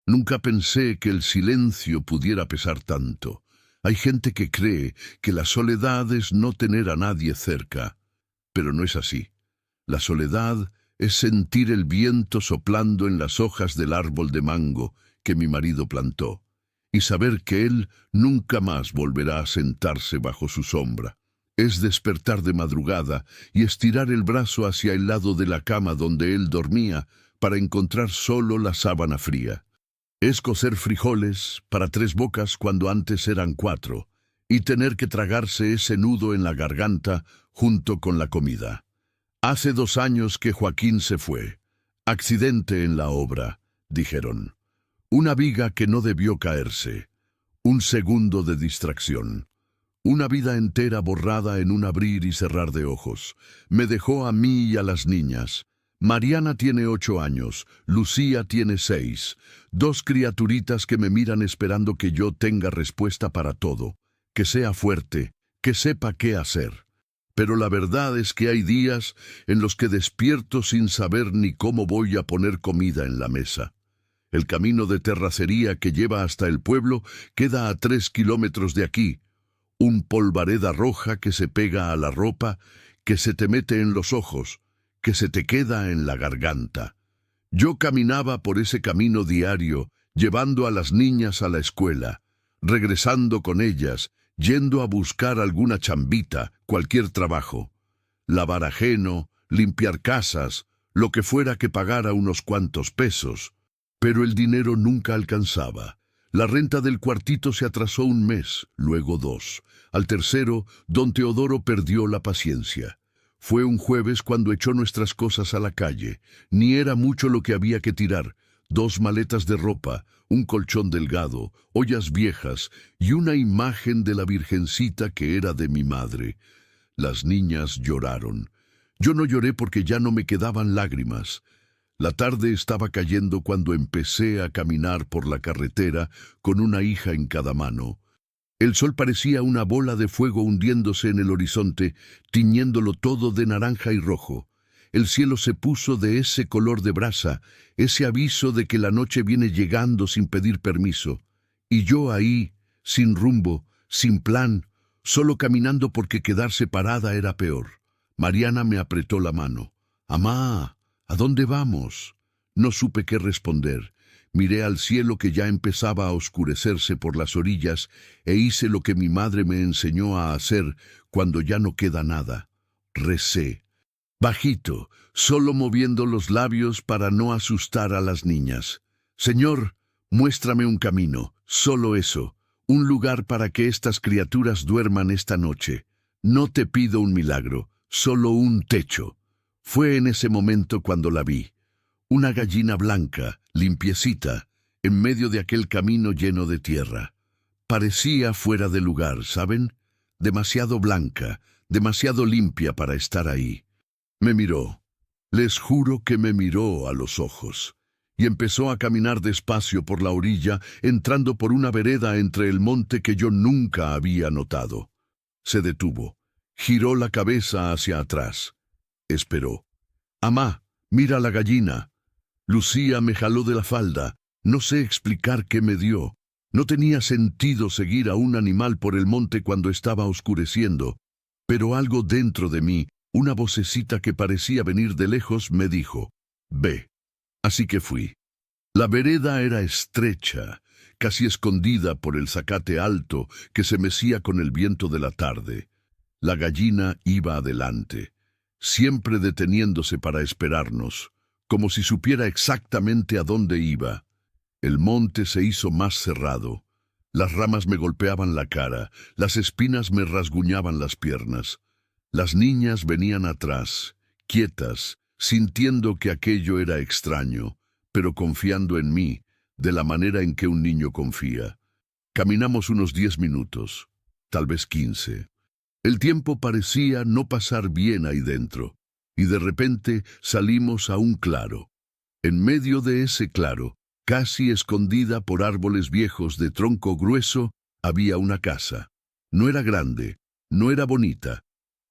Nunca pensé que el silencio pudiera pesar tanto. Hay gente que cree que la soledad es no tener a nadie cerca, pero no es así. La soledad es sentir el viento soplando en las hojas del árbol de mango que mi marido plantó, y saber que él nunca más volverá a sentarse bajo su sombra. Es despertar de madrugada y estirar el brazo hacia el lado de la cama donde él dormía para encontrar solo la sábana fría. Es cocer frijoles para 3 bocas cuando antes eran 4, y tener que tragarse ese nudo en la garganta junto con la comida. Hace 2 años que Joaquín se fue. Accidente en la obra, dijeron. Una viga que no debió caerse. Un segundo de distracción. Una vida entera borrada en un abrir y cerrar de ojos. Me dejó a mí y a las niñas. Mariana tiene 8 años, Lucía tiene 6, 2 criaturitas que me miran esperando que yo tenga respuesta para todo, que sea fuerte, que sepa qué hacer. Pero la verdad es que hay días en los que despierto sin saber ni cómo voy a poner comida en la mesa. El camino de terracería que lleva hasta el pueblo queda a 3 kilómetros de aquí. Un polvareda roja que se pega a la ropa, que se te mete en los ojos, que se te queda en la garganta. Yo caminaba por ese camino diario, llevando a las niñas a la escuela, regresando con ellas, yendo a buscar alguna chambita, cualquier trabajo. Lavar ajeno, limpiar casas, lo que fuera que pagara unos cuantos pesos. Pero el dinero nunca alcanzaba. La renta del cuartito se atrasó 1 mes, luego 2. Al tercero, don Teodoro perdió la paciencia. Fue un jueves cuando echó nuestras cosas a la calle. Ni era mucho lo que había que tirar. 2 maletas de ropa, un colchón delgado, ollas viejas y una imagen de la Virgencita que era de mi madre. Las niñas lloraron. Yo no lloré porque ya no me quedaban lágrimas. La tarde estaba cayendo cuando empecé a caminar por la carretera con una hija en cada mano. El sol parecía una bola de fuego hundiéndose en el horizonte, tiñéndolo todo de naranja y rojo. El cielo se puso de ese color de brasa, ese aviso de que la noche viene llegando sin pedir permiso. Y yo ahí, sin rumbo, sin plan, solo caminando porque quedarse parada era peor. Mariana me apretó la mano. «Amá, ¿a dónde vamos?» No supe qué responder. Miré al cielo que ya empezaba a oscurecerse por las orillas e hice lo que mi madre me enseñó a hacer cuando ya no queda nada. Recé. Bajito, solo moviendo los labios para no asustar a las niñas. «Señor, muéstrame un camino, solo eso, un lugar para que estas criaturas duerman esta noche. No te pido un milagro, solo un techo». Fue en ese momento cuando la vi. Una gallina blanca, limpiecita, en medio de aquel camino lleno de tierra. Parecía fuera de lugar, ¿saben? Demasiado blanca, demasiado limpia para estar ahí. Me miró. Les juro que me miró a los ojos. Y empezó a caminar despacio por la orilla, entrando por una vereda entre el monte que yo nunca había notado. Se detuvo. Giró la cabeza hacia atrás. Esperó. «Amá, mira la gallina». Lucía me jaló de la falda. No sé explicar qué me dio. No tenía sentido seguir a un animal por el monte cuando estaba oscureciendo, pero algo dentro de mí, una vocecita que parecía venir de lejos, me dijo: «Ve». Así que fui. La vereda era estrecha, casi escondida por el zacate alto que se mecía con el viento de la tarde. La gallina iba adelante, siempre deteniéndose para esperarnos, como si supiera exactamente a dónde iba. El monte se hizo más cerrado. Las ramas me golpeaban la cara, las espinas me rasguñaban las piernas. Las niñas venían atrás, quietas, sintiendo que aquello era extraño, pero confiando en mí, de la manera en que un niño confía. Caminamos unos 10 minutos, tal vez 15. El tiempo parecía no pasar bien ahí dentro, y de repente salimos a un claro. En medio de ese claro, casi escondida por árboles viejos de tronco grueso, había una casa. No era grande, no era bonita.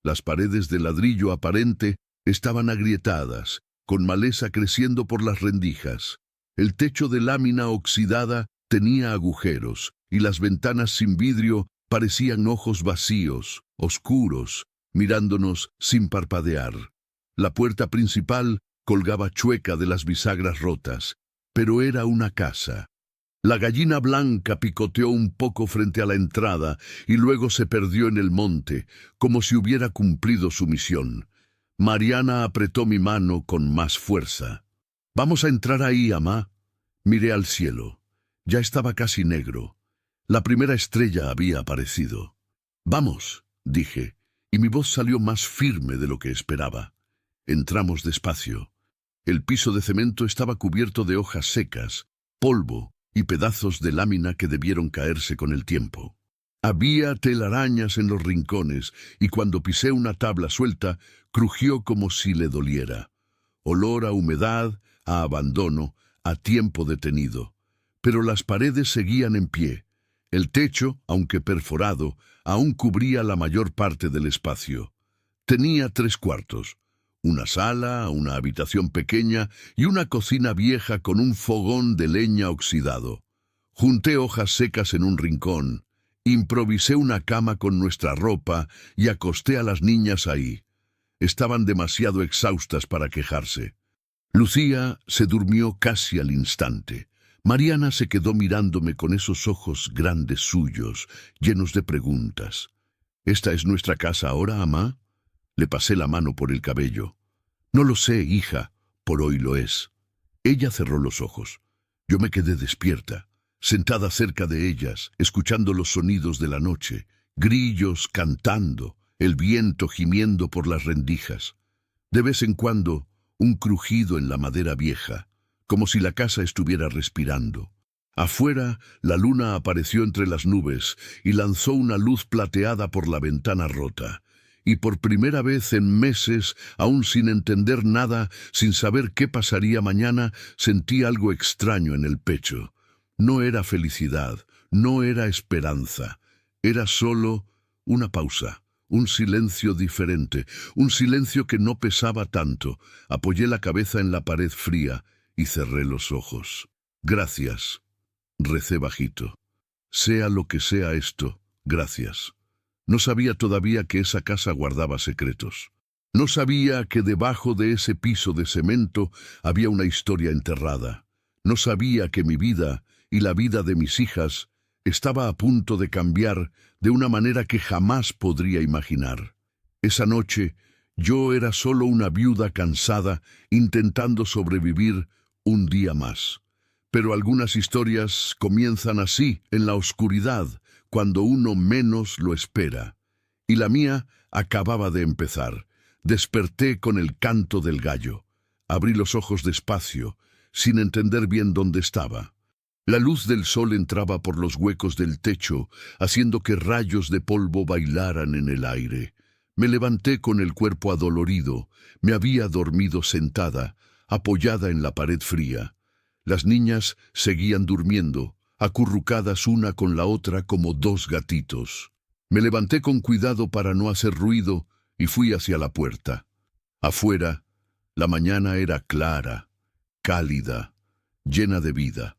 Las paredes de ladrillo aparente estaban agrietadas, con maleza creciendo por las rendijas. El techo de lámina oxidada tenía agujeros, y las ventanas sin vidrio parecían ojos vacíos, oscuros, mirándonos sin parpadear. La puerta principal colgaba chueca de las bisagras rotas, pero era una casa. La gallina blanca picoteó un poco frente a la entrada y luego se perdió en el monte, como si hubiera cumplido su misión. Mariana apretó mi mano con más fuerza. «Vamos a entrar ahí, amá». Miré al cielo. Ya estaba casi negro. La primera estrella había aparecido. «Vamos», dije, y mi voz salió más firme de lo que esperaba. Entramos despacio. El piso de cemento estaba cubierto de hojas secas, polvo y pedazos de lámina que debieron caerse con el tiempo. Había telarañas en los rincones y cuando pisé una tabla suelta, crujió como si le doliera. Olor a humedad, a abandono, a tiempo detenido. Pero las paredes seguían en pie. El techo, aunque perforado, aún cubría la mayor parte del espacio. Tenía 3 cuartos. Una sala, una habitación pequeña y una cocina vieja con un fogón de leña oxidado. Junté hojas secas en un rincón, improvisé una cama con nuestra ropa y acosté a las niñas ahí. Estaban demasiado exhaustas para quejarse. Lucía se durmió casi al instante. Mariana se quedó mirándome con esos ojos grandes suyos, llenos de preguntas. «¿Esta es nuestra casa ahora, amá?» Le pasé la mano por el cabello. «No lo sé, hija, por hoy lo es». Ella cerró los ojos. Yo me quedé despierta, sentada cerca de ellas, escuchando los sonidos de la noche, grillos cantando, el viento gimiendo por las rendijas. De vez en cuando, un crujido en la madera vieja, como si la casa estuviera respirando. Afuera, la luna apareció entre las nubes y lanzó una luz plateada por la ventana rota. Y por primera vez en meses, aún sin entender nada, sin saber qué pasaría mañana, sentí algo extraño en el pecho. No era felicidad, no era esperanza, era solo una pausa, un silencio diferente, un silencio que no pesaba tanto. Apoyé la cabeza en la pared fría y cerré los ojos. «Gracias», recé bajito. «Sea lo que sea esto, gracias». No sabía todavía que esa casa guardaba secretos. No sabía que debajo de ese piso de cemento había una historia enterrada. No sabía que mi vida y la vida de mis hijas estaba a punto de cambiar de una manera que jamás podría imaginar. Esa noche yo era solo una viuda cansada intentando sobrevivir un día más. Pero algunas historias comienzan así, en la oscuridad, cuando uno menos lo espera. Y la mía acababa de empezar. Desperté con el canto del gallo. Abrí los ojos despacio, sin entender bien dónde estaba. La luz del sol entraba por los huecos del techo, haciendo que rayos de polvo bailaran en el aire. Me levanté con el cuerpo adolorido. Me había dormido sentada, apoyada en la pared fría. Las niñas seguían durmiendo, acurrucadas una con la otra como 2 gatitos. Me levanté con cuidado para no hacer ruido y fui hacia la puerta. Afuera, la mañana era clara, cálida, llena de vida.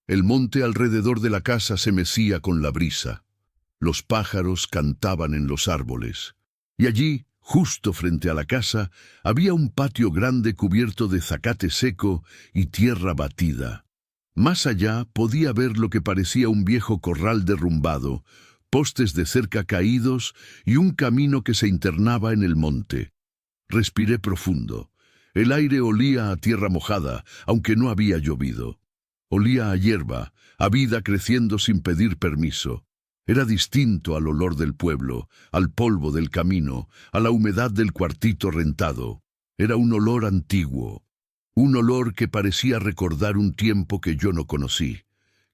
El monte alrededor de la casa se mecía con la brisa. Los pájaros cantaban en los árboles. Y allí, justo frente a la casa, había un patio grande cubierto de zacate seco y tierra batida. Más allá podía ver lo que parecía un viejo corral derrumbado, postes de cerca caídos y un camino que se internaba en el monte. Respiré profundo. El aire olía a tierra mojada, aunque no había llovido. Olía a hierba, a vida creciendo sin pedir permiso. Era distinto al olor del pueblo, al polvo del camino, a la humedad del cuartito rentado. Era un olor antiguo. Un olor que parecía recordar un tiempo que yo no conocí.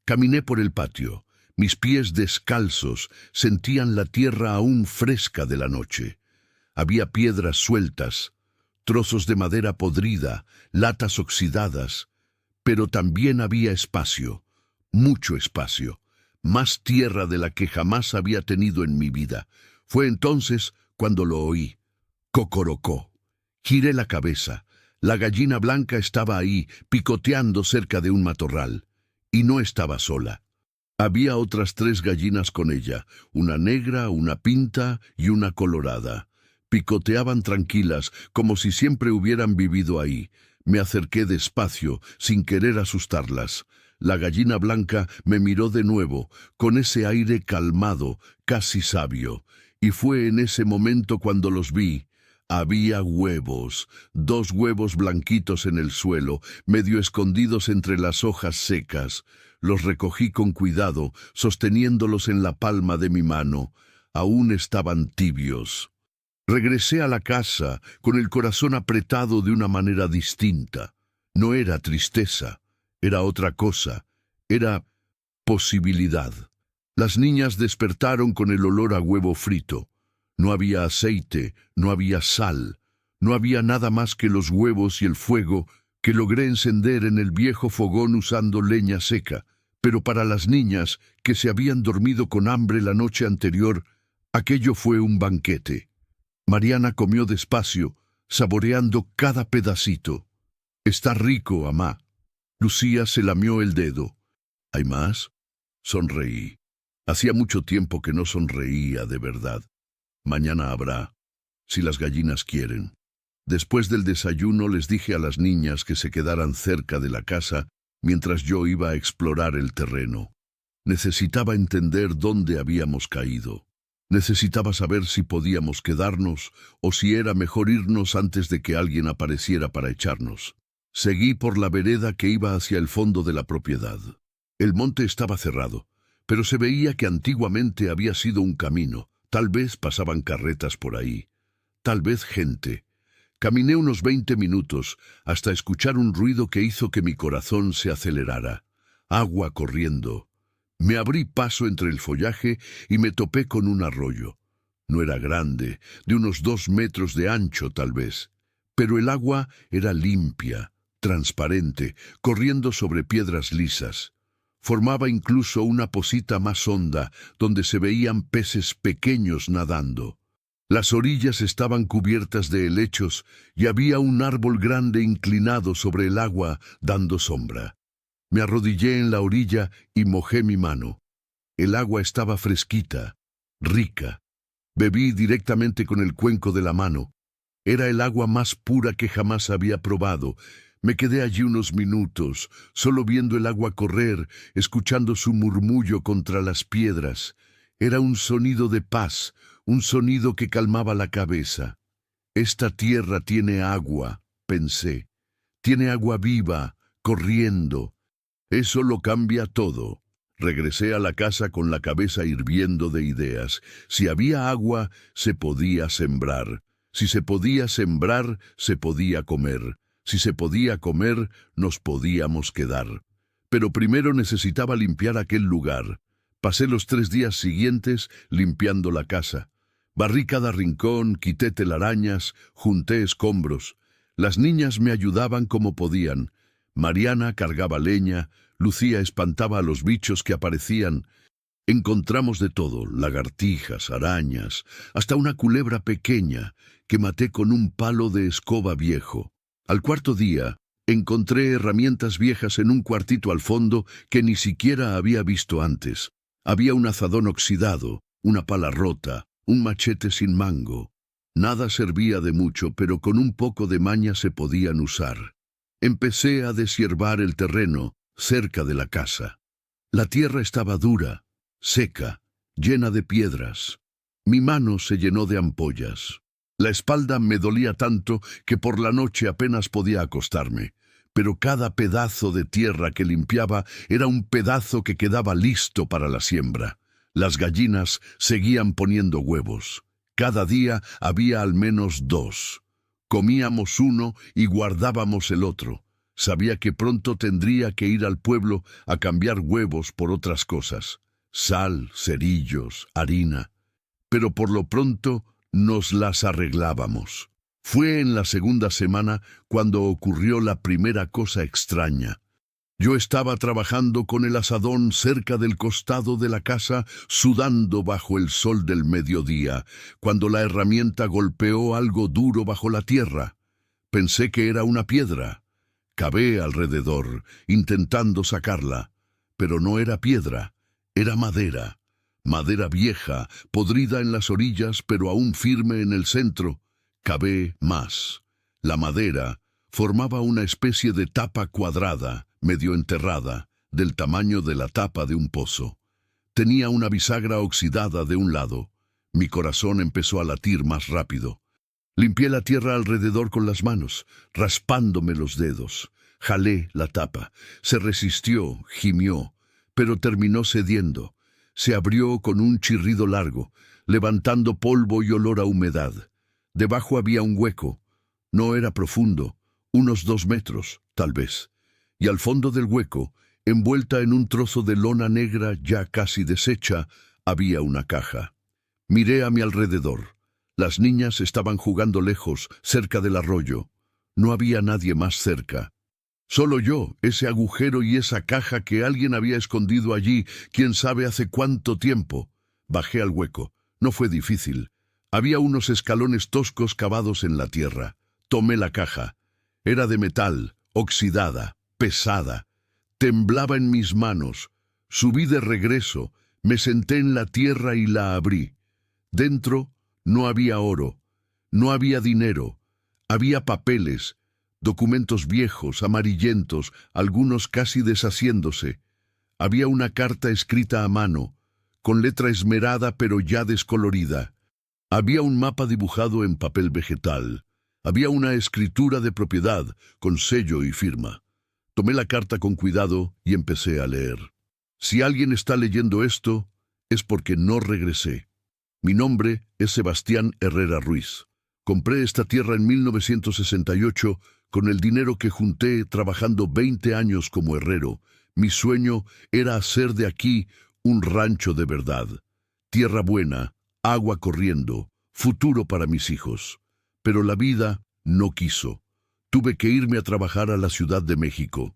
Caminé por el patio. Mis pies descalzos sentían la tierra aún fresca de la noche. Había piedras sueltas, trozos de madera podrida, latas oxidadas, pero también había espacio, mucho espacio, más tierra de la que jamás había tenido en mi vida. Fue entonces cuando lo oí. Cocorocó. Giré la cabeza. La gallina blanca estaba ahí, picoteando cerca de un matorral. Y no estaba sola. Había otras 3 gallinas con ella, una negra, una pinta y una colorada. Picoteaban tranquilas, como si siempre hubieran vivido ahí. Me acerqué despacio, sin querer asustarlas. La gallina blanca me miró de nuevo, con ese aire calmado, casi sabio. Y fue en ese momento cuando los vi. Había huevos, 2 huevos blanquitos en el suelo, medio escondidos entre las hojas secas. Los recogí con cuidado, sosteniéndolos en la palma de mi mano. Aún estaban tibios. Regresé a la casa con el corazón apretado de una manera distinta. No era tristeza, era otra cosa, era posibilidad. Las niñas despertaron con el olor a huevo frito. No había aceite, no había sal, no había nada más que los huevos y el fuego que logré encender en el viejo fogón usando leña seca. Pero para las niñas, que se habían dormido con hambre la noche anterior, aquello fue un banquete. Mariana comió despacio, saboreando cada pedacito. «Está rico, amá». Lucía se lamió el dedo. «¿Hay más?» Sonreí. Hacía mucho tiempo que no sonreía de verdad. Mañana habrá, si las gallinas quieren. Después del desayuno les dije a las niñas que se quedaran cerca de la casa mientras yo iba a explorar el terreno. Necesitaba entender dónde habíamos caído. Necesitaba saber si podíamos quedarnos o si era mejor irnos antes de que alguien apareciera para echarnos. Seguí por la vereda que iba hacia el fondo de la propiedad. El monte estaba cerrado, pero se veía que antiguamente había sido un camino. Tal vez pasaban carretas por ahí, tal vez gente. Caminé unos 20 minutos hasta escuchar un ruido que hizo que mi corazón se acelerara. Agua corriendo. Me abrí paso entre el follaje y me topé con un arroyo. No era grande, de unos 2 metros de ancho tal vez, pero el agua era limpia, transparente, corriendo sobre piedras lisas. Formaba incluso una pocita más honda, donde se veían peces pequeños nadando. Las orillas estaban cubiertas de helechos y había un árbol grande inclinado sobre el agua, dando sombra. Me arrodillé en la orilla y mojé mi mano. El agua estaba fresquita, rica. Bebí directamente con el cuenco de la mano. Era el agua más pura que jamás había probado. Me quedé allí unos minutos, solo viendo el agua correr, escuchando su murmullo contra las piedras. Era un sonido de paz, un sonido que calmaba la cabeza. Esta tierra tiene agua, pensé. Tiene agua viva, corriendo. Eso lo cambia todo. Regresé a la casa con la cabeza hirviendo de ideas. Si había agua, se podía sembrar. Si se podía sembrar, se podía comer. Si se podía comer, nos podíamos quedar. Pero primero necesitaba limpiar aquel lugar. Pasé los 3 días siguientes limpiando la casa. Barrí cada rincón, quité telarañas, junté escombros. Las niñas me ayudaban como podían. Mariana cargaba leña, Lucía espantaba a los bichos que aparecían. Encontramos de todo, lagartijas, arañas, hasta una culebra pequeña que maté con un palo de escoba viejo. Al 4.º día, encontré herramientas viejas en un cuartito al fondo que ni siquiera había visto antes. Había un azadón oxidado, una pala rota, un machete sin mango. Nada servía de mucho, pero con un poco de maña se podían usar. Empecé a deshiervar el terreno, cerca de la casa. La tierra estaba dura, seca, llena de piedras. Mi mano se llenó de ampollas. La espalda me dolía tanto que por la noche apenas podía acostarme, pero cada pedazo de tierra que limpiaba era un pedazo que quedaba listo para la siembra. Las gallinas seguían poniendo huevos. Cada día había al menos 2. Comíamos uno y guardábamos el otro. Sabía que pronto tendría que ir al pueblo a cambiar huevos por otras cosas. Sal, cerillos, harina. Pero por lo pronto nos las arreglábamos. Fue en la 2ª semana cuando ocurrió la primera cosa extraña. Yo estaba trabajando con el azadón cerca del costado de la casa, sudando bajo el sol del mediodía, cuando la herramienta golpeó algo duro bajo la tierra. Pensé que era una piedra. Cavé alrededor, intentando sacarla, pero no era piedra, era madera. Madera vieja, podrida en las orillas, pero aún firme en el centro. Cavé más. La madera formaba una especie de tapa cuadrada, medio enterrada, del tamaño de la tapa de un pozo. Tenía una bisagra oxidada de un lado. Mi corazón empezó a latir más rápido. Limpié la tierra alrededor con las manos, raspándome los dedos. Jalé la tapa. Se resistió, gimió, pero terminó cediendo. Se abrió con un chirrido largo, levantando polvo y olor a humedad. Debajo había un hueco. No era profundo, unos 2 metros, tal vez. Y al fondo del hueco, envuelta en un trozo de lona negra ya casi deshecha, había una caja. Miré a mi alrededor. Las niñas estaban jugando lejos, cerca del arroyo. No había nadie más cerca. Solo yo, ese agujero y esa caja que alguien había escondido allí, quién sabe hace cuánto tiempo. Bajé al hueco. No fue difícil. Había unos escalones toscos cavados en la tierra. Tomé la caja. Era de metal, oxidada, pesada. Temblaba en mis manos. Subí de regreso, me senté en la tierra y la abrí. Dentro no había oro, no había dinero, había papeles, documentos viejos, amarillentos, algunos casi deshaciéndose. Había una carta escrita a mano, con letra esmerada pero ya descolorida. Había un mapa dibujado en papel vegetal. Había una escritura de propiedad, con sello y firma. Tomé la carta con cuidado y empecé a leer. Si alguien está leyendo esto, es porque no regresé. Mi nombre es Sebastián Herrera Ruiz. Compré esta tierra en 1968 con el dinero que junté trabajando 20 años como herrero. Mi sueño era hacer de aquí un rancho de verdad. Tierra buena, agua corriendo, futuro para mis hijos. Pero la vida no quiso. Tuve que irme a trabajar a la Ciudad de México.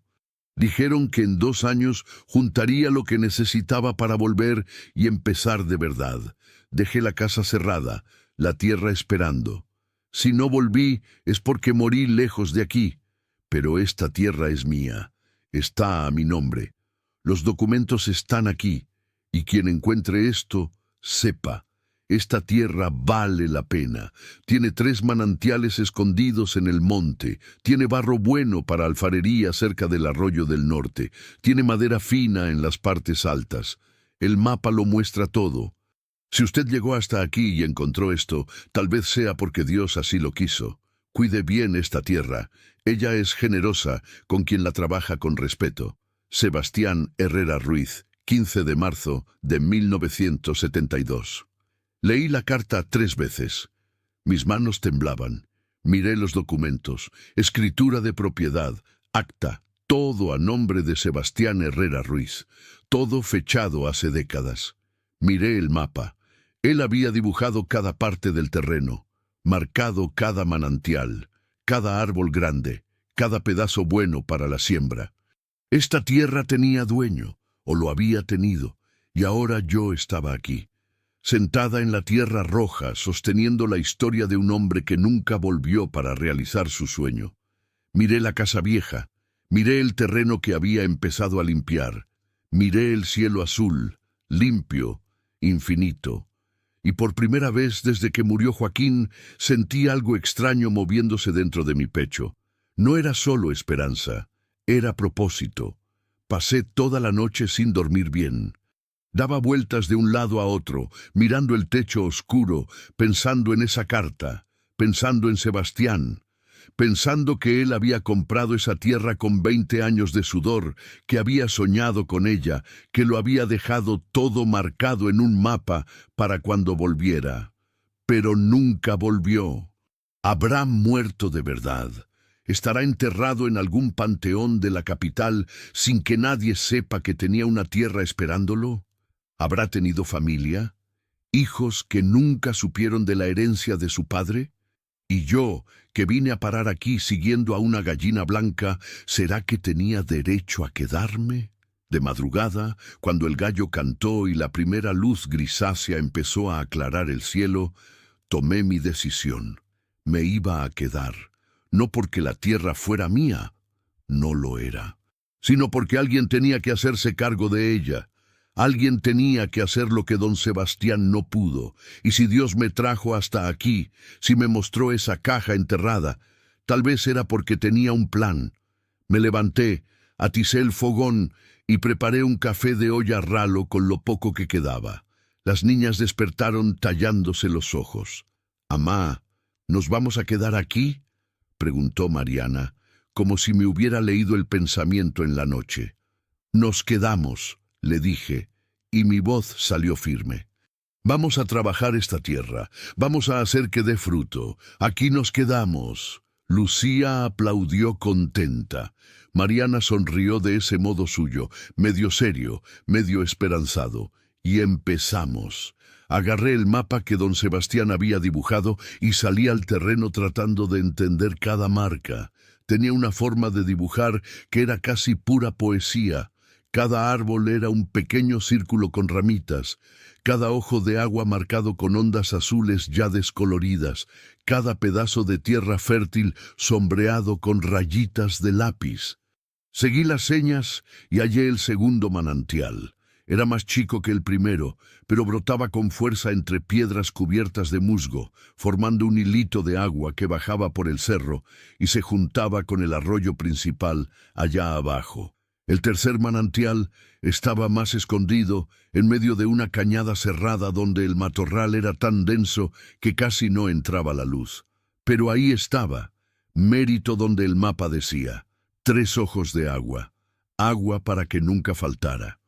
Dijeron que en 2 años juntaría lo que necesitaba para volver y empezar de verdad. Dejé la casa cerrada, la tierra esperando. Si no volví es porque morí lejos de aquí. Pero esta tierra es mía, está a mi nombre. Los documentos están aquí, y quien encuentre esto, sepa. Esta tierra vale la pena. Tiene 3 manantiales escondidos en el monte. Tiene barro bueno para alfarería cerca del arroyo del norte. Tiene madera fina en las partes altas. El mapa lo muestra todo. Si usted llegó hasta aquí y encontró esto, tal vez sea porque Dios así lo quiso. Cuide bien esta tierra. Ella es generosa con quien la trabaja con respeto. Sebastián Herrera Ruiz, 15 de marzo de 1972. Leí la carta 3 veces. Mis manos temblaban. Miré los documentos, escritura de propiedad, acta, todo a nombre de Sebastián Herrera Ruiz, todo fechado hace décadas. Miré el mapa. Él había dibujado cada parte del terreno, marcado cada manantial, cada árbol grande, cada pedazo bueno para la siembra. Esta tierra tenía dueño, o lo había tenido, y ahora yo estaba aquí, sentada en la tierra roja, sosteniendo la historia de un hombre que nunca volvió para realizar su sueño. Miré la casa vieja, miré el terreno que había empezado a limpiar, miré el cielo azul, limpio, infinito. Y por primera vez desde que murió Joaquín, sentí algo extraño moviéndose dentro de mi pecho. No era solo esperanza, era propósito. Pasé toda la noche sin dormir bien. Daba vueltas de un lado a otro, mirando el techo oscuro, pensando en esa carta, pensando en Sebastián, pensando que él había comprado esa tierra con 20 años de sudor, que había soñado con ella, que lo había dejado todo marcado en un mapa para cuando volviera. Pero nunca volvió. Habrá muerto de verdad. Estará enterrado en algún panteón de la capital sin que nadie sepa que tenía una tierra esperándolo. ¿Habrá tenido familia? ¿Hijos que nunca supieron de la herencia de su padre? Y yo, que vine a parar aquí siguiendo a una gallina blanca, ¿será que tenía derecho a quedarme? De madrugada, cuando el gallo cantó y la primera luz grisácea empezó a aclarar el cielo, tomé mi decisión. Me iba a quedar. no porque la tierra fuera mía, no lo era, sino porque alguien tenía que hacerse cargo de ella. Alguien tenía que hacer lo que don Sebastián no pudo, y si Dios me trajo hasta aquí, si me mostró esa caja enterrada, tal vez era porque tenía un plan. Me levanté, aticé el fogón y preparé un café de olla ralo con lo poco que quedaba. Las niñas despertaron tallándose los ojos. «Amá, ¿nos vamos a quedar aquí?», preguntó Mariana, como si me hubiera leído el pensamiento en la noche. «Nos quedamos», le dije, y mi voz salió firme. «Vamos a trabajar esta tierra, vamos a hacer que dé fruto. Aquí nos quedamos». Lucía aplaudió contenta. Mariana sonrió de ese modo suyo, medio serio, medio esperanzado. Y empezamos. Agarré el mapa que don Sebastián había dibujado y salí al terreno tratando de entender cada marca. Tenía una forma de dibujar que era casi pura poesía. Cada árbol era un pequeño círculo con ramitas, cada ojo de agua marcado con ondas azules ya descoloridas, cada pedazo de tierra fértil sombreado con rayitas de lápiz. Seguí las señas y hallé el segundo manantial. Era más chico que el primero, pero brotaba con fuerza entre piedras cubiertas de musgo, formando un hilito de agua que bajaba por el cerro y se juntaba con el arroyo principal allá abajo. El tercer manantial estaba más escondido en medio de una cañada cerrada donde el matorral era tan denso que casi no entraba la luz. Pero ahí estaba, mérito donde el mapa decía, 3 ojos de agua, agua para que nunca faltara.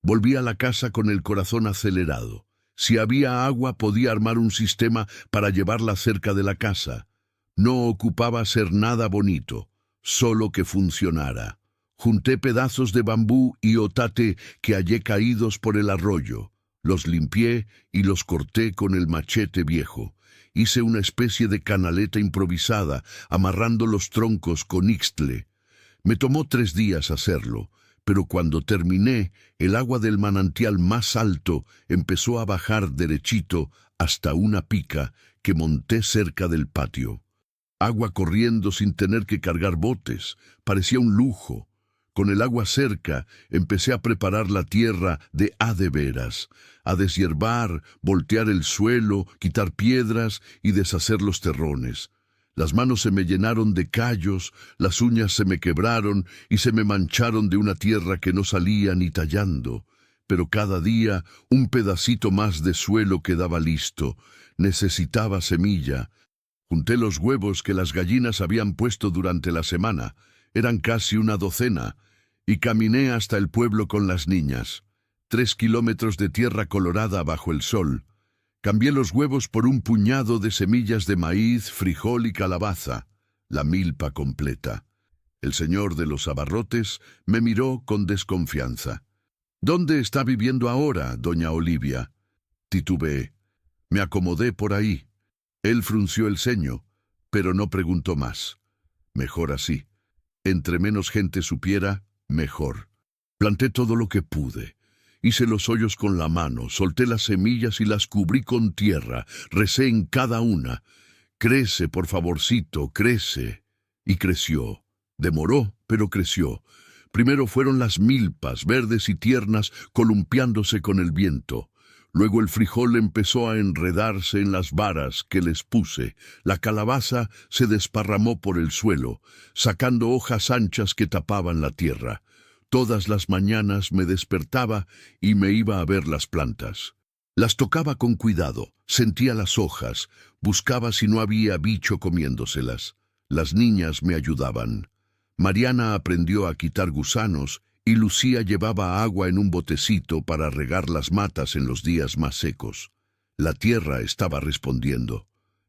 Volví a la casa con el corazón acelerado. Si había agua podía armar un sistema para llevarla cerca de la casa. No ocupaba ser nada bonito, solo que funcionara. Junté pedazos de bambú y otate que hallé caídos por el arroyo. Los limpié y los corté con el machete viejo. Hice una especie de canaleta improvisada, amarrando los troncos con ixtle. Me tomó 3 días hacerlo, pero cuando terminé, el agua del manantial más alto empezó a bajar derechito hasta una pica que monté cerca del patio. Agua corriendo sin tener que cargar botes, parecía un lujo. Con el agua cerca, empecé a preparar la tierra de a de veras, a deshiervar, voltear el suelo, quitar piedras y deshacer los terrones. Las manos se me llenaron de callos, las uñas se me quebraron y se me mancharon de una tierra que no salía ni tallando. Pero cada día un pedacito más de suelo quedaba listo. Necesitaba semilla. Junté los huevos que las gallinas habían puesto durante la semana. Eran casi una docena. Y caminé hasta el pueblo con las niñas. 3 kilómetros de tierra colorada bajo el sol. Cambié los huevos por un puñado de semillas de maíz, frijol y calabaza, la milpa completa. El señor de los abarrotes me miró con desconfianza. «¿Dónde está viviendo ahora, doña Olivia?», titubeé. Me acomodé por ahí. Él frunció el ceño, pero no preguntó más. Mejor así. Entre menos gente supiera, mejor. Planté todo lo que pude. Hice los hoyos con la mano, solté las semillas y las cubrí con tierra. Recé en cada una. «Crece, por favorcito, crece». Y creció. Demoró, pero creció. Primero fueron las milpas, verdes y tiernas, columpiándose con el viento. Luego el frijol empezó a enredarse en las varas que les puse. La calabaza se desparramó por el suelo, sacando hojas anchas que tapaban la tierra. Todas las mañanas me despertaba y me iba a ver las plantas. Las tocaba con cuidado, sentía las hojas, buscaba si no había bicho comiéndoselas. Las niñas me ayudaban. Mariana aprendió a quitar gusanos y Lucía llevaba agua en un botecito para regar las matas en los días más secos. La tierra estaba respondiendo.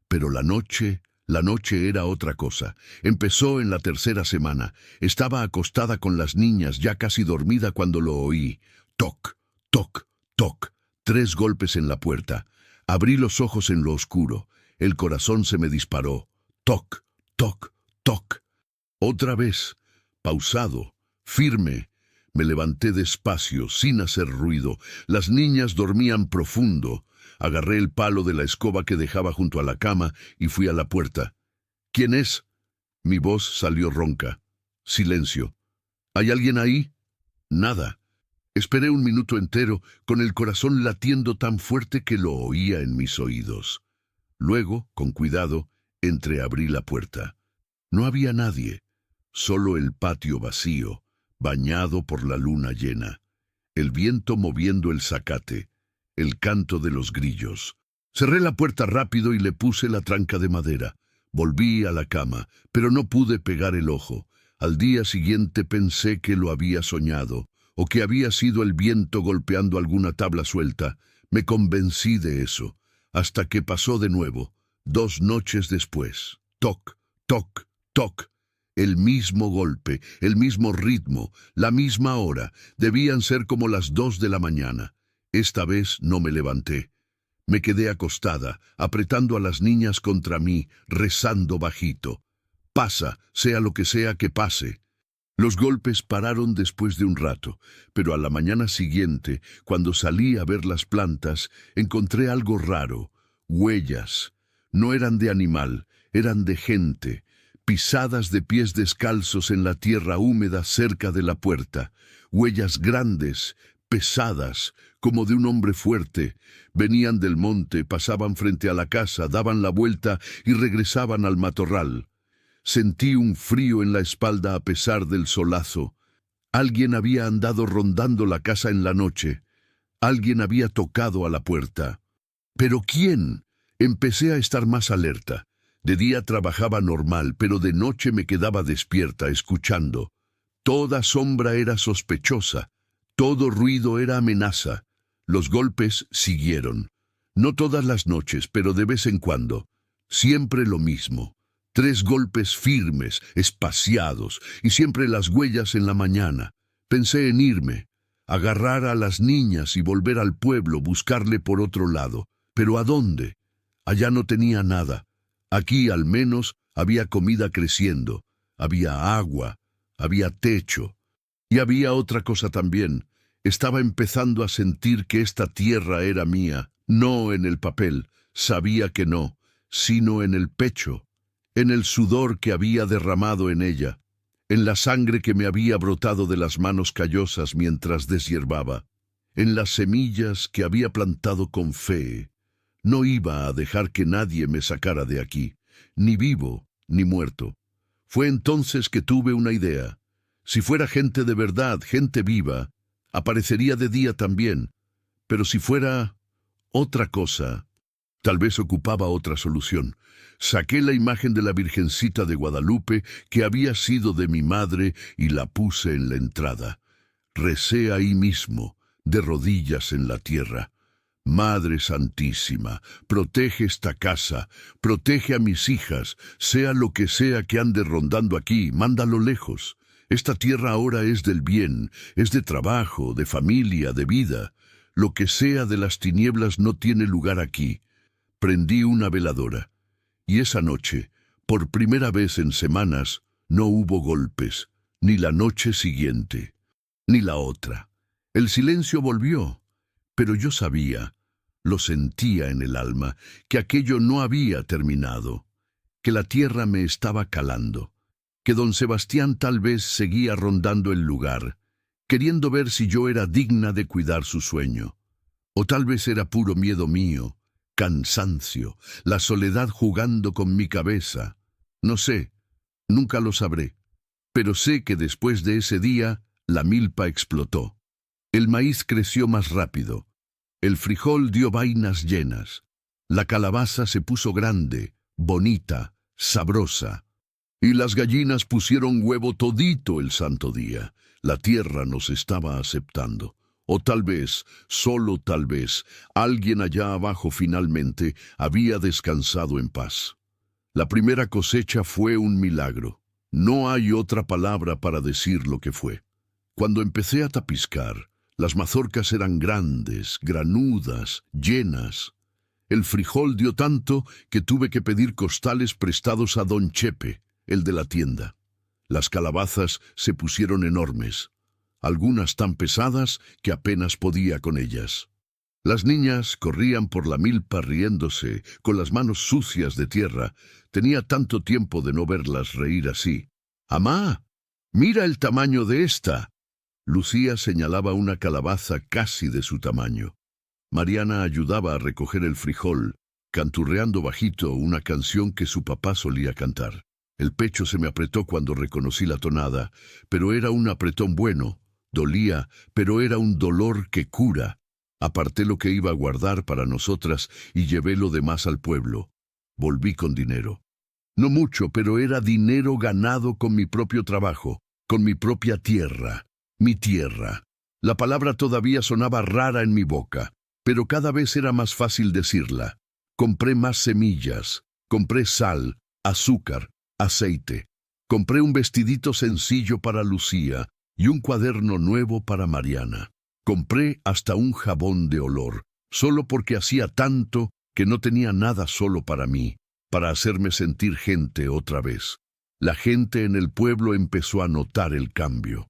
Pero la noche era otra cosa. Empezó en la 3ª semana. Estaba acostada con las niñas, ya casi dormida cuando lo oí. Toc, toc, toc. 3 golpes en la puerta. Abrí los ojos en lo oscuro. El corazón se me disparó. Toc, toc, toc. Otra vez, pausado, firme. Me levanté despacio, sin hacer ruido. Las niñas dormían profundo. Agarré el palo de la escoba que dejaba junto a la cama y fui a la puerta. «¿Quién es?», Mi voz salió ronca. Silencio. ¿Hay alguien ahí? Nada. Esperé un minuto entero, con el corazón latiendo tan fuerte que lo oía en mis oídos. Luego, con cuidado, entreabrí la puerta. No había nadie, solo el patio vacío, bañado por la luna llena, el viento moviendo el zacate, el canto de los grillos. Cerré la puerta rápido y le puse la tranca de madera. Volví a la cama, pero no pude pegar el ojo. Al día siguiente pensé que lo había soñado, o que había sido el viento golpeando alguna tabla suelta. Me convencí de eso, hasta que pasó de nuevo, 2 noches después. Toc, toc, toc. El mismo golpe, el mismo ritmo, la misma hora. Debían ser como las 2 de la mañana. Esta vez no me levanté. Me quedé acostada, apretando a las niñas contra mí, rezando bajito. Pasa, sea lo que sea que pase. Los golpes pararon después de un rato, pero a la mañana siguiente, cuando salí a ver las plantas, encontré algo raro. Huellas. No eran de animal, eran de gente. Pisadas de pies descalzos en la tierra húmeda cerca de la puerta. Huellas grandes, pesadas, como de un hombre fuerte. Venían del monte, pasaban frente a la casa, daban la vuelta y regresaban al matorral. Sentí un frío en la espalda a pesar del solazo. Alguien había andado rondando la casa en la noche. Alguien había tocado a la puerta. ¿Pero quién? Empecé a estar más alerta. De día trabajaba normal, pero de noche me quedaba despierta, escuchando. Toda sombra era sospechosa. Todo ruido era amenaza. Los golpes siguieron. No todas las noches, pero de vez en cuando. Siempre lo mismo. 3 golpes firmes, espaciados, y siempre las huellas en la mañana. Pensé en irme, agarrar a las niñas y volver al pueblo, buscarle por otro lado. ¿Pero a dónde? Allá no tenía nada. Aquí, al menos, había comida creciendo. Había agua, había techo. Y había otra cosa también. Estaba empezando a sentir que esta tierra era mía, no en el papel, sabía que no, sino en el pecho, en el sudor que había derramado en ella, en la sangre que me había brotado de las manos callosas mientras deshierbaba, en las semillas que había plantado con fe. No iba a dejar que nadie me sacara de aquí, ni vivo ni muerto. Fue entonces que tuve una idea. Si fuera gente de verdad, gente viva, aparecería de día también. Pero si fuera otra cosa, tal vez ocupaba otra solución. Saqué la imagen de la Virgencita de Guadalupe, que había sido de mi madre, y la puse en la entrada. Recé ahí mismo, de rodillas en la tierra. Madre Santísima, protege esta casa, protege a mis hijas, sea lo que sea que ande rondando aquí, mándalo lejos. Esta tierra ahora es del bien, es de trabajo, de familia, de vida. Lo que sea de las tinieblas no tiene lugar aquí. Prendí una veladora, y esa noche, por primera vez en semanas, no hubo golpes, ni la noche siguiente, ni la otra. El silencio volvió, pero yo sabía, lo sentía en el alma, que aquello no había terminado, que la tierra me estaba calando, que don Sebastián tal vez seguía rondando el lugar, queriendo ver si yo era digna de cuidar su sueño. O tal vez era puro miedo mío, cansancio, la soledad jugando con mi cabeza. No sé, nunca lo sabré, pero sé que después de ese día la milpa explotó. El maíz creció más rápido, el frijol dio vainas llenas, la calabaza se puso grande, bonita, sabrosa, y las gallinas pusieron huevo todito el santo día. La tierra nos estaba aceptando. O tal vez, solo tal vez, alguien allá abajo finalmente había descansado en paz. La primera cosecha fue un milagro. No hay otra palabra para decir lo que fue. Cuando empecé a tapiscar, las mazorcas eran grandes, granudas, llenas. El frijol dio tanto que tuve que pedir costales prestados a don Chepe, el de la tienda. Las calabazas se pusieron enormes, algunas tan pesadas que apenas podía con ellas. Las niñas corrían por la milpa riéndose, con las manos sucias de tierra. Tenía tanto tiempo de no verlas reír así. «¡Amá! ¡Mira el tamaño de esta!». Lucía señalaba una calabaza casi de su tamaño. Mariana ayudaba a recoger el frijol, canturreando bajito una canción que su papá solía cantar. El pecho se me apretó cuando reconocí la tonada, pero era un apretón bueno. Dolía, pero era un dolor que cura. Aparté lo que iba a guardar para nosotras y llevé lo demás al pueblo. Volví con dinero. No mucho, pero era dinero ganado con mi propio trabajo, con mi propia tierra, mi tierra. La palabra todavía sonaba rara en mi boca, pero cada vez era más fácil decirla. Compré más semillas, compré sal, azúcar, aceite. Compré un vestidito sencillo para Lucía y un cuaderno nuevo para Mariana. Compré hasta un jabón de olor, solo porque hacía tanto que no tenía nada solo para mí, para hacerme sentir gente otra vez. La gente en el pueblo empezó a notar el cambio.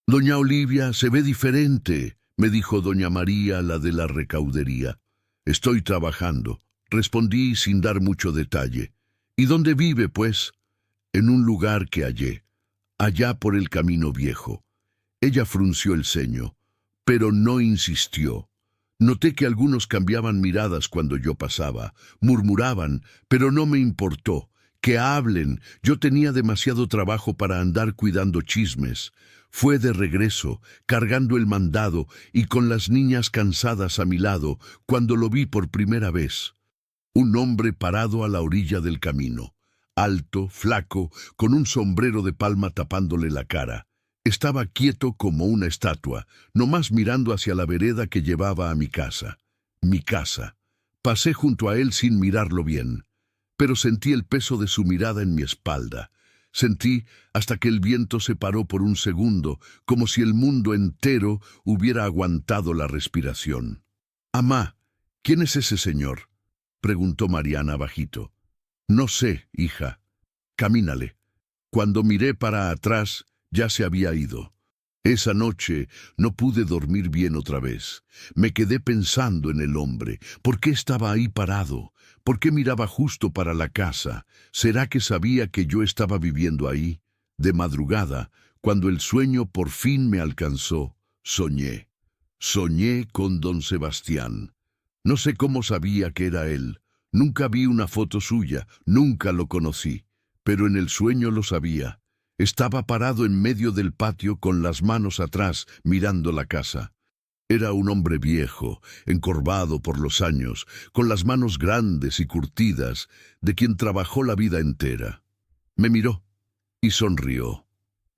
«Doña Olivia se ve diferente», me dijo doña María, la de la recaudería. «Estoy trabajando», respondí sin dar mucho detalle. «¿Y dónde vive, pues?» «En un lugar que hallé, allá por el camino viejo». Ella frunció el ceño, pero no insistió. Noté que algunos cambiaban miradas cuando yo pasaba, murmuraban, pero no me importó. Que hablen, yo tenía demasiado trabajo para andar cuidando chismes. Fue de regreso, cargando el mandado y con las niñas cansadas a mi lado, cuando lo vi por primera vez. Un hombre parado a la orilla del camino, alto, flaco, con un sombrero de palma tapándole la cara. Estaba quieto como una estatua, nomás mirando hacia la vereda que llevaba a mi casa. Mi casa. Pasé junto a él sin mirarlo bien, pero sentí el peso de su mirada en mi espalda. Sentí hasta que el viento se paró por un segundo, como si el mundo entero hubiera aguantado la respiración. «Amá, ¿quién es ese señor?», preguntó Mariana bajito. «No sé, hija. Camínale». Cuando miré para atrás, ya se había ido. Esa noche no pude dormir bien otra vez. Me quedé pensando en el hombre. ¿Por qué estaba ahí parado? ¿Por qué miraba justo para la casa? ¿Será que sabía que yo estaba viviendo ahí? De madrugada, cuando el sueño por fin me alcanzó, soñé. Soñé con don Sebastián. No sé cómo sabía que era él. Nunca vi una foto suya, nunca lo conocí. Pero en el sueño lo sabía. Estaba parado en medio del patio con las manos atrás, mirando la casa. Era un hombre viejo, encorvado por los años, con las manos grandes y curtidas, de quien trabajó la vida entera. Me miró y sonrió.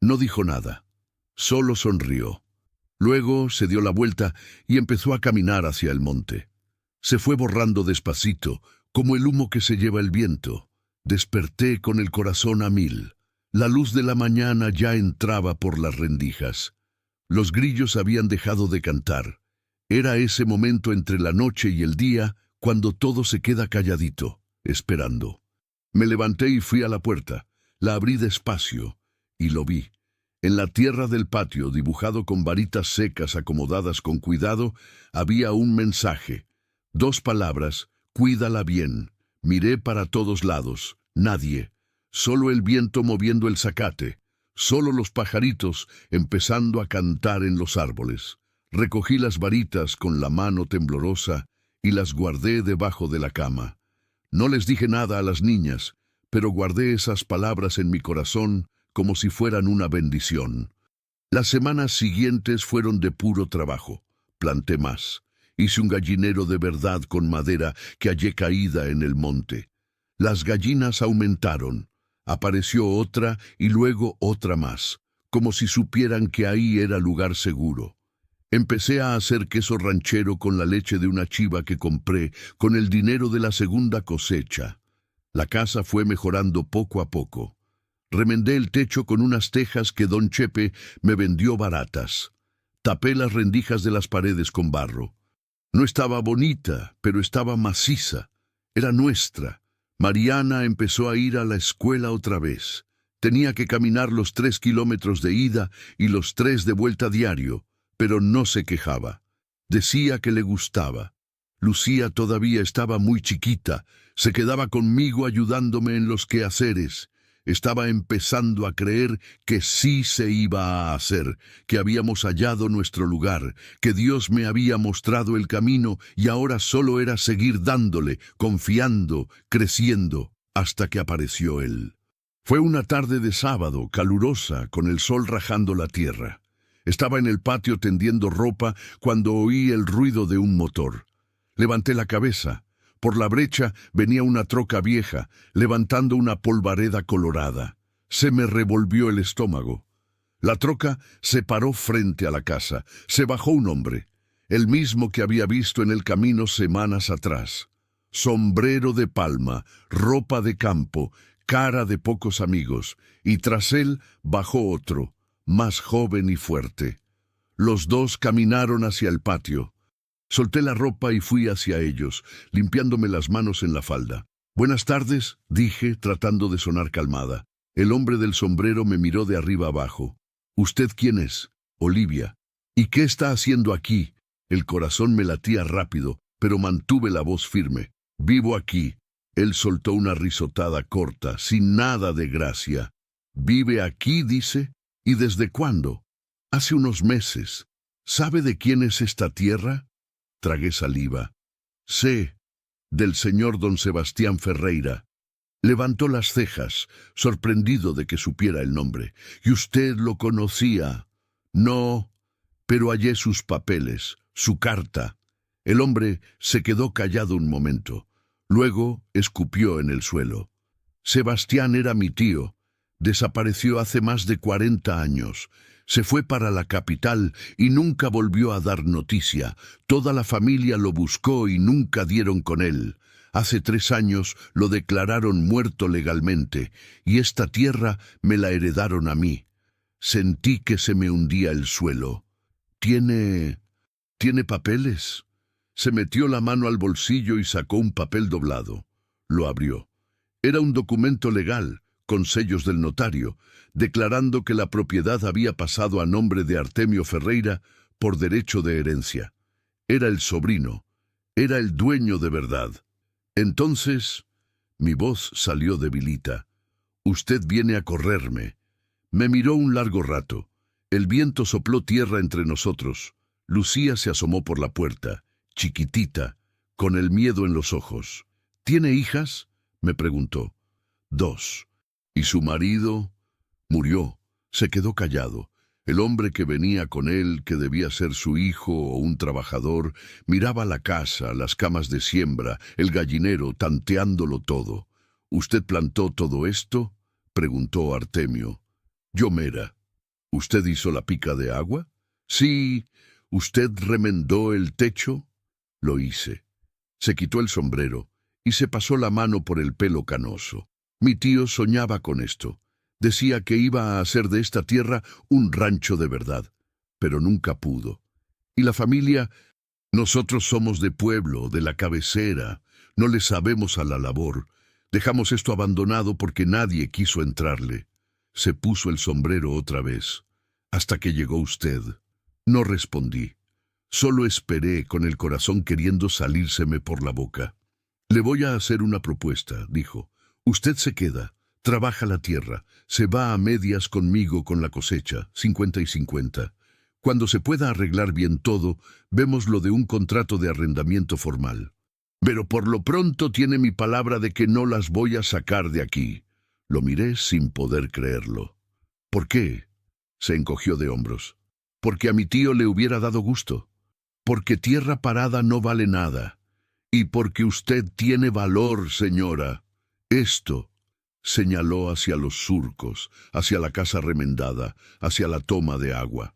No dijo nada, solo sonrió. Luego se dio la vuelta y empezó a caminar hacia el monte. Se fue borrando despacito, como el humo que se lleva el viento. Desperté con el corazón a mil. La luz de la mañana ya entraba por las rendijas. Los grillos habían dejado de cantar. Era ese momento entre la noche y el día cuando todo se queda calladito, esperando. Me levanté y fui a la puerta. La abrí despacio y lo vi. En la tierra del patio, dibujado con varitas secas acomodadas con cuidado, había un mensaje. 2 palabras: «Cuídala bien». Miré para todos lados. Nadie. Solo el viento moviendo el zacate, solo los pajaritos empezando a cantar en los árboles. Recogí las varitas con la mano temblorosa y las guardé debajo de la cama. No les dije nada a las niñas, pero guardé esas palabras en mi corazón como si fueran una bendición. Las semanas siguientes fueron de puro trabajo. Planté más. Hice un gallinero de verdad con madera que hallé caída en el monte. Las gallinas aumentaron. Apareció otra y luego otra más, como si supieran que ahí era lugar seguro. Empecé a hacer queso ranchero con la leche de una chiva que compré con el dinero de la segunda cosecha. La casa fue mejorando poco a poco. Remendé el techo con unas tejas que don Chepe me vendió baratas. Tapé las rendijas de las paredes con barro. No estaba bonita, pero estaba maciza. Era nuestra. Mariana empezó a ir a la escuela otra vez. Tenía que caminar los 3 kilómetros de ida y los 3 de vuelta diario, pero no se quejaba. Decía que le gustaba. Lucía todavía estaba muy chiquita. Se quedaba conmigo ayudándome en los quehaceres. Estaba empezando a creer que sí se iba a hacer, que habíamos hallado nuestro lugar, que Dios me había mostrado el camino y ahora solo era seguir dándole, confiando, creciendo, hasta que apareció él. Fue una tarde de sábado, calurosa, con el sol rajando la tierra. Estaba en el patio tendiendo ropa cuando oí el ruido de un motor. Levanté la cabeza. Por la brecha venía una troca vieja, levantando una polvareda colorada. Se me revolvió el estómago. La troca se paró frente a la casa. Se bajó un hombre, el mismo que había visto en el camino semanas atrás. Sombrero de palma, ropa de campo, cara de pocos amigos, y tras él bajó otro, más joven y fuerte. Los dos caminaron hacia el patio. Solté la ropa y fui hacia ellos, limpiándome las manos en la falda. «Buenas tardes», dije, tratando de sonar calmada. El hombre del sombrero me miró de arriba abajo. «¿Usted quién es?» «Olivia». «¿Y qué está haciendo aquí?» El corazón me latía rápido, pero mantuve la voz firme. «Vivo aquí». Él soltó una risotada corta, sin nada de gracia. «¿Vive aquí?», dice. «¿Y desde cuándo?» «Hace unos meses». «¿Sabe de quién es esta tierra?» Tragué saliva. «Sé, del señor don Sebastián Ferreira». Levantó las cejas, sorprendido de que supiera el nombre. «¿Y usted lo conocía?» «No, pero hallé sus papeles, su carta». El hombre se quedó callado un momento. Luego escupió en el suelo. «Sebastián era mi tío. Desapareció hace más de 40 años. Se fue para la capital y nunca volvió a dar noticia. Toda la familia lo buscó y nunca dieron con él. Hace 3 años lo declararon muerto legalmente y esta tierra me la heredaron a mí. Sentí que se me hundía el suelo. ¿Tiene papeles?» Se metió la mano al bolsillo y sacó un papel doblado. Lo abrió. Era un documento legal, con sellos del notario, declarando que la propiedad había pasado a nombre de Artemio Ferreira por derecho de herencia. Era el sobrino, era el dueño de verdad. Entonces, mi voz salió debilita. «Usted viene a correrme». Me miró un largo rato. El viento sopló tierra entre nosotros. Lucía se asomó por la puerta, chiquitita, con el miedo en los ojos. «¿Tiene hijas?», me preguntó. «2. ¿Y su marido?» «Murió». Se quedó callado. El hombre que venía con él, que debía ser su hijo o un trabajador, miraba la casa, las camas de siembra, el gallinero, tanteándolo todo. «¿Usted plantó todo esto?», preguntó Artemio. «Yo mera». «¿Usted hizo la pica de agua?» «Sí». «¿Usted remendó el techo?» «Lo hice». Se quitó el sombrero y se pasó la mano por el pelo canoso. Mi tío soñaba con esto. Decía que iba a hacer de esta tierra un rancho de verdad, pero nunca pudo. Y la familia, nosotros somos de pueblo, de la cabecera, no le sabemos a la labor. Dejamos esto abandonado porque nadie quiso entrarle. Se puso el sombrero otra vez, hasta que llegó usted. No respondí. Solo esperé con el corazón queriendo salírseme por la boca. «Le voy a hacer una propuesta», dijo. «Usted se queda, trabaja la tierra, se va a medias conmigo con la cosecha, 50 y 50. Cuando se pueda arreglar bien todo, vemos lo de un contrato de arrendamiento formal. Pero por lo pronto tiene mi palabra de que no las voy a sacar de aquí». Lo miré sin poder creerlo. «¿Por qué?», se encogió de hombros. «Porque a mi tío le hubiera dado gusto. Porque tierra parada no vale nada. Y porque usted tiene valor, señora. Esto», señaló hacia los surcos, hacia la casa remendada, hacia la toma de agua.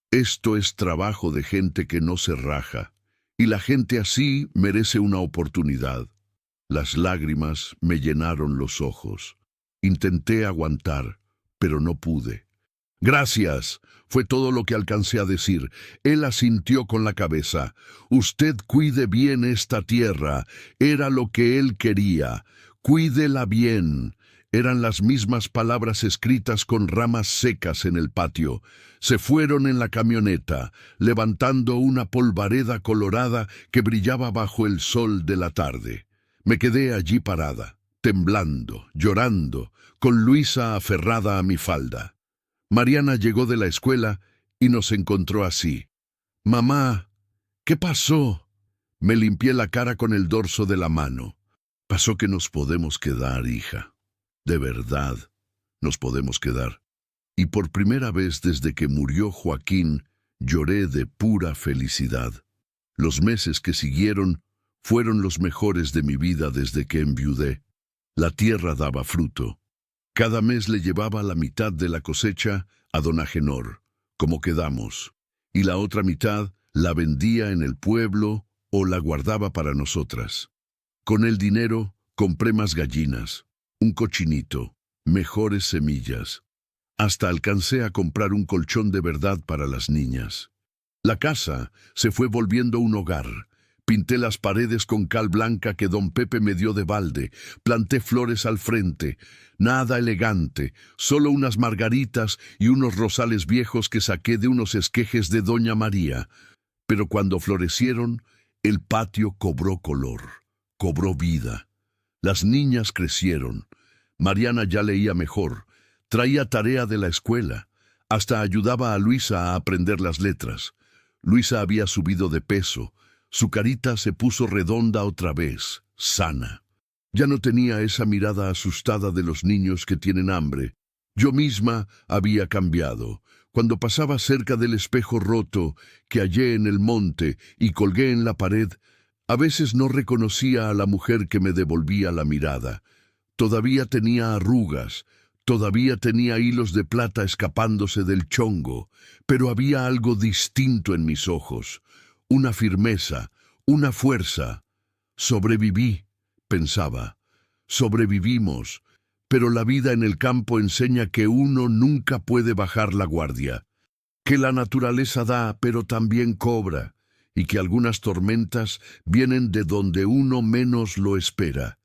«Esto es trabajo de gente que no se raja, y la gente así merece una oportunidad». Las lágrimas me llenaron los ojos. Intenté aguantar, pero no pude. «Gracias», fue todo lo que alcancé a decir. Él asintió con la cabeza. «Usted cuide bien esta tierra. Era lo que él quería. Cuídela bien. Eran las mismas palabras escritas con ramas secas en el patio. Se fueron en la camioneta, levantando una polvareda colorada que brillaba bajo el sol de la tarde. Me quedé allí parada, temblando, llorando, con Luisa aferrada a mi falda. Mariana llegó de la escuela y nos encontró así. «Mamá, ¿qué pasó?». Me limpié la cara con el dorso de la mano. «Pasó que nos podemos quedar, hija. De verdad, nos podemos quedar». Y por primera vez desde que murió Joaquín, lloré de pura felicidad. Los meses que siguieron fueron los mejores de mi vida desde que enviudé. La tierra daba fruto. Cada mes le llevaba la mitad de la cosecha a don Agenor, como quedamos, y la otra mitad la vendía en el pueblo o la guardaba para nosotras. Con el dinero compré más gallinas, un cochinito, mejores semillas. Hasta alcancé a comprar un colchón de verdad para las niñas. La casa se fue volviendo un hogar. Pinté las paredes con cal blanca que don Pepe me dio de balde, planté flores al frente, nada elegante, solo unas margaritas y unos rosales viejos que saqué de unos esquejes de doña María. Pero cuando florecieron, el patio cobró color, cobró vida. Las niñas crecieron. Mariana ya leía mejor, traía tarea de la escuela, hasta ayudaba a Luisa a aprender las letras. Luisa había subido de peso. Su carita se puso redonda otra vez, sana. Ya no tenía esa mirada asustada de los niños que tienen hambre. Yo misma había cambiado. Cuando pasaba cerca del espejo roto que hallé en el monte y colgué en la pared, a veces no reconocía a la mujer que me devolvía la mirada. Todavía tenía arrugas, todavía tenía hilos de plata escapándose del chongo, pero había algo distinto en mis ojos. Una firmeza, una fuerza. Sobreviví, pensaba. Sobrevivimos, pero la vida en el campo enseña que uno nunca puede bajar la guardia, que la naturaleza da, pero también cobra, y que algunas tormentas vienen de donde uno menos lo espera.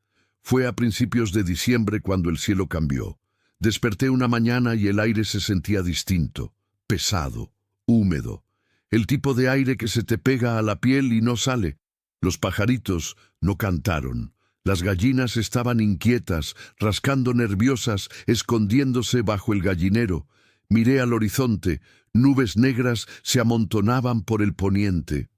Fue a principios de diciembre cuando el cielo cambió. Desperté una mañana y el aire se sentía distinto, pesado, húmedo. El tipo de aire que se te pega a la piel y no sale. Los pajaritos no cantaron. Las gallinas estaban inquietas, rascando nerviosas, escondiéndose bajo el gallinero. Miré al horizonte. Nubes negras se amontonaban por el poniente.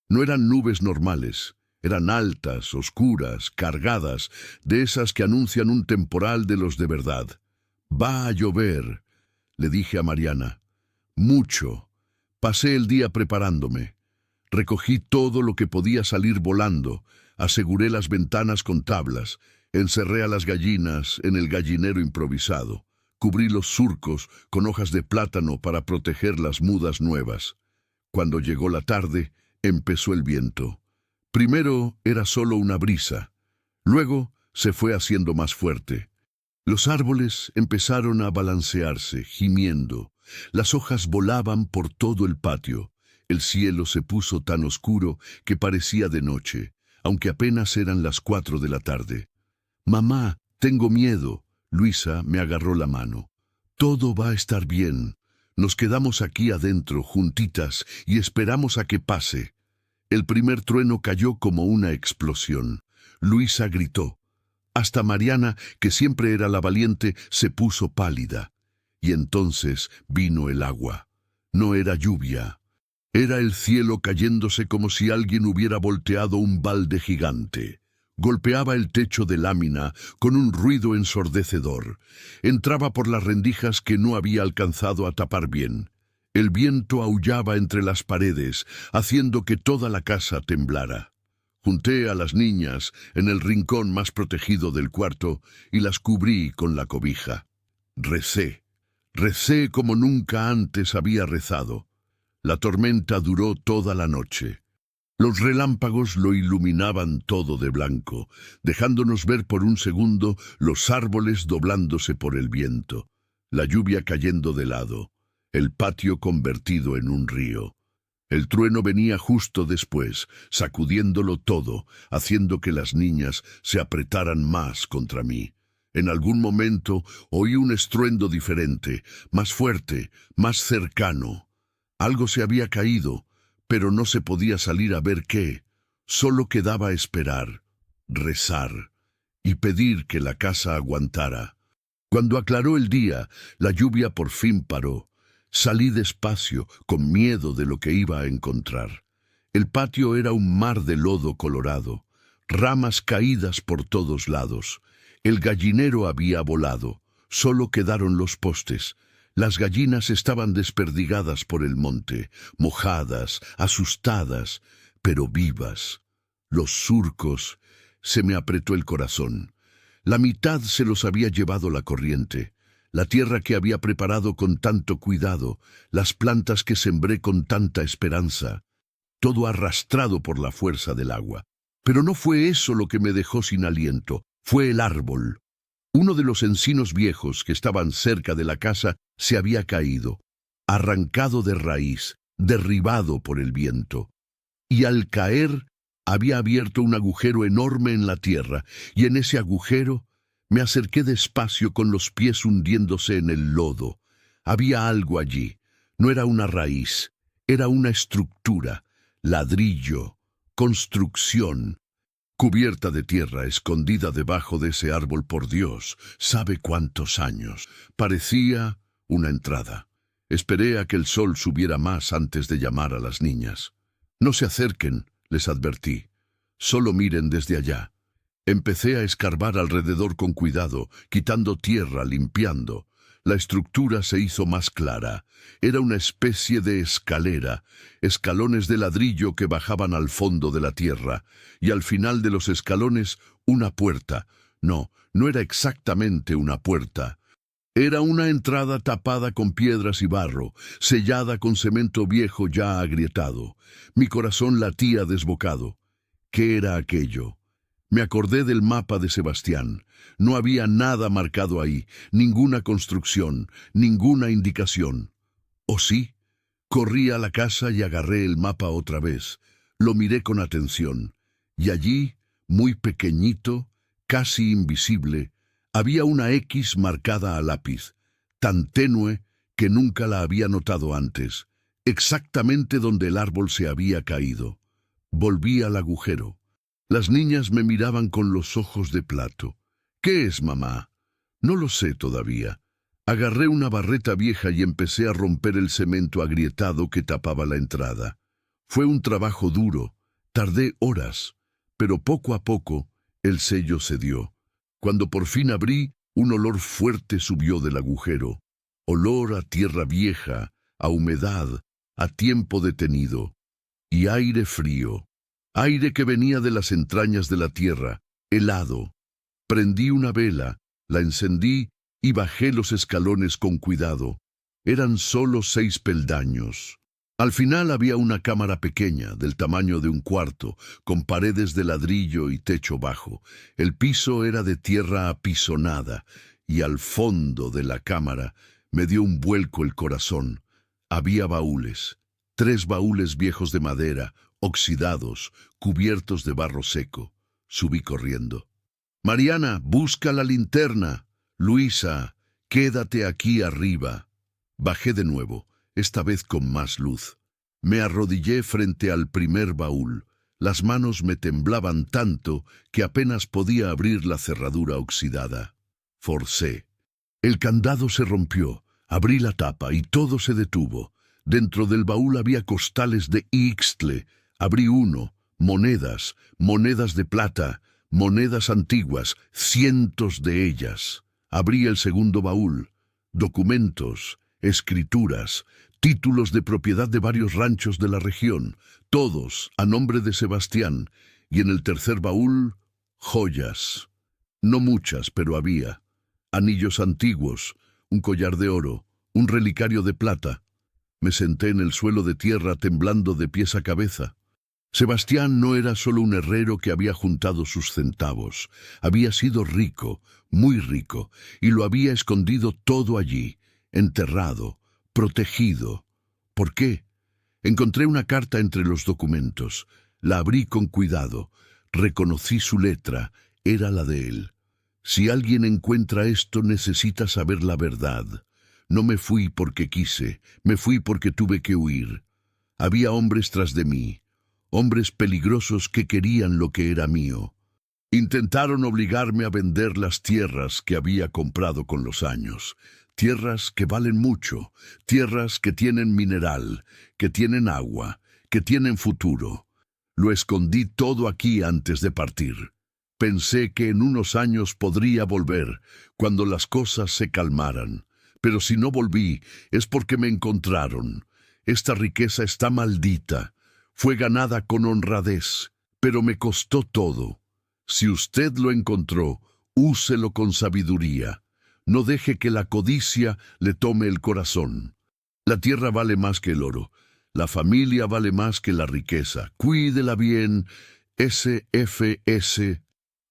No eran nubes normales. Eran altas, oscuras, cargadas, de esas que anuncian un temporal de los de verdad. «Va a llover», le dije a Mariana. «Mucho». Pasé el día preparándome. Recogí todo lo que podía salir volando, aseguré las ventanas con tablas, encerré a las gallinas en el gallinero improvisado, cubrí los surcos con hojas de plátano para proteger las mudas nuevas. Cuando llegó la tarde, empezó el viento. Primero era solo una brisa, luego se fue haciendo más fuerte. Los árboles empezaron a balancearse, gimiendo. Las hojas volaban por todo el patio. El cielo se puso tan oscuro que parecía de noche, aunque apenas eran las 4 de la tarde. «Mamá, tengo miedo». Luisa me agarró la mano. «Todo va a estar bien. Nos quedamos aquí adentro, juntitas, y esperamos a que pase». El primer trueno cayó como una explosión. Luisa gritó. Hasta Mariana, que siempre era la valiente, se puso pálida. Y entonces vino el agua. No era lluvia. Era el cielo cayéndose como si alguien hubiera volteado un balde gigante. Golpeaba el techo de lámina con un ruido ensordecedor. Entraba por las rendijas que no había alcanzado a tapar bien. El viento aullaba entre las paredes, haciendo que toda la casa temblara. Junté a las niñas en el rincón más protegido del cuarto y las cubrí con la cobija. Recé como nunca antes había rezado. La tormenta duró toda la noche. Los relámpagos lo iluminaban todo de blanco, dejándonos ver por un segundo los árboles doblándose por el viento, la lluvia cayendo de lado, el patio convertido en un río. El trueno venía justo después, sacudiéndolo todo, haciendo que las niñas se apretaran más contra mí. En algún momento oí un estruendo diferente, más fuerte, más cercano. Algo se había caído, pero no se podía salir a ver qué. Solo quedaba esperar, rezar y pedir que la casa aguantara. Cuando aclaró el día, la lluvia por fin paró. Salí despacio, con miedo de lo que iba a encontrar. El patio era un mar de lodo colorado, ramas caídas por todos lados. El gallinero había volado, solo quedaron los postes. Las gallinas estaban desperdigadas por el monte, mojadas, asustadas, pero vivas. Los surcos, se me apretó el corazón. La mitad se los había llevado la corriente. La tierra que había preparado con tanto cuidado, las plantas que sembré con tanta esperanza, todo arrastrado por la fuerza del agua. Pero no fue eso lo que me dejó sin aliento, fue el árbol. Uno de los encinos viejos que estaban cerca de la casa se había caído, arrancado de raíz, derribado por el viento. Y al caer, había abierto un agujero enorme en la tierra, y en ese agujero me acerqué despacio con los pies hundiéndose en el lodo. Había algo allí. No era una raíz, era una estructura, ladrillo, construcción, cubierta de tierra, escondida debajo de ese árbol por Dios, sabe cuántos años. Parecía una entrada. Esperé a que el sol subiera más antes de llamar a las niñas. No se acerquen, les advertí. Solo miren desde allá. Empecé a escarbar alrededor con cuidado, quitando tierra, limpiando. La estructura se hizo más clara. Era una especie de escalera, escalones de ladrillo que bajaban al fondo de la tierra, y al final de los escalones una puerta. No, no era exactamente una puerta. Era una entrada tapada con piedras y barro, sellada con cemento viejo ya agrietado. Mi corazón latía desbocado. ¿Qué era aquello? Me acordé del mapa de Sebastián. No había nada marcado ahí, ninguna construcción, ninguna indicación. ¿O sí? Corrí a la casa y agarré el mapa otra vez. Lo miré con atención. Y allí, muy pequeñito, casi invisible, había una X marcada a lápiz, tan tenue que nunca la había notado antes, exactamente donde el árbol se había caído. Volví al agujero. Las niñas me miraban con los ojos de plato. ¿Qué es, mamá? No lo sé todavía. Agarré una barreta vieja y empecé a romper el cemento agrietado que tapaba la entrada. Fue un trabajo duro. Tardé horas, pero poco a poco el sello cedió. Cuando por fin abrí, un olor fuerte subió del agujero. Olor a tierra vieja, a humedad, a tiempo detenido. Y aire frío. Aire que venía de las entrañas de la tierra, helado. Prendí una vela, la encendí y bajé los escalones con cuidado. Eran solo 6 peldaños. Al final había una cámara pequeña, del tamaño de un cuarto, con paredes de ladrillo y techo bajo. El piso era de tierra apisonada, y al fondo de la cámara me dio un vuelco el corazón. Había baúles, 3 baúles viejos de madera, oxidados, cubiertos de barro seco. Subí corriendo. Mariana, busca la linterna. Luisa, quédate aquí arriba. Bajé de nuevo, esta vez con más luz. Me arrodillé frente al primer baúl. Las manos me temblaban tanto que apenas podía abrir la cerradura oxidada. Forcé. El candado se rompió. Abrí la tapa y todo se detuvo. Dentro del baúl había costales de Ixtle. Abrí uno. Monedas, monedas de plata, monedas antiguas, cientos de ellas. Abrí el segundo baúl. Documentos, escrituras, títulos de propiedad de varios ranchos de la región, todos a nombre de Sebastián, y en el tercer baúl, joyas. No muchas, pero había. Anillos antiguos, un collar de oro, un relicario de plata. Me senté en el suelo de tierra temblando de pies a cabeza. Sebastián no era solo un herrero que había juntado sus centavos. Había sido rico, muy rico, y lo había escondido todo allí, enterrado, protegido. ¿Por qué? Encontré una carta entre los documentos. La abrí con cuidado. Reconocí su letra. Era la de él. Si alguien encuentra esto, necesita saber la verdad. No me fui porque quise, me fui porque tuve que huir. Había hombres tras de mí, hombres peligrosos que querían lo que era mío. Intentaron obligarme a vender las tierras que había comprado con los años. Tierras que valen mucho, tierras que tienen mineral, que tienen agua, que tienen futuro. Lo escondí todo aquí antes de partir. Pensé que en unos años podría volver, cuando las cosas se calmaran. Pero si no volví, es porque me encontraron. Esta riqueza está maldita. Fue ganada con honradez, pero me costó todo. Si usted lo encontró, úselo con sabiduría. No deje que la codicia le tome el corazón. La tierra vale más que el oro. La familia vale más que la riqueza. Cuídela bien. SFS.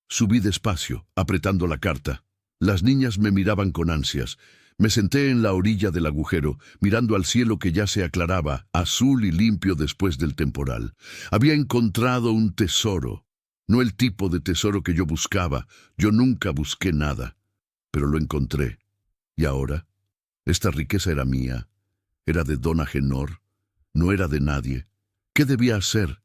Subí despacio, apretando la carta. Las niñas me miraban con ansias. Me senté en la orilla del agujero, mirando al cielo que ya se aclaraba, azul y limpio después del temporal. Había encontrado un tesoro. No el tipo de tesoro que yo buscaba. Yo nunca busqué nada. Pero lo encontré. ¿Y ahora? Esta riqueza era mía. Era de don Agenor. No era de nadie. ¿Qué debía hacer?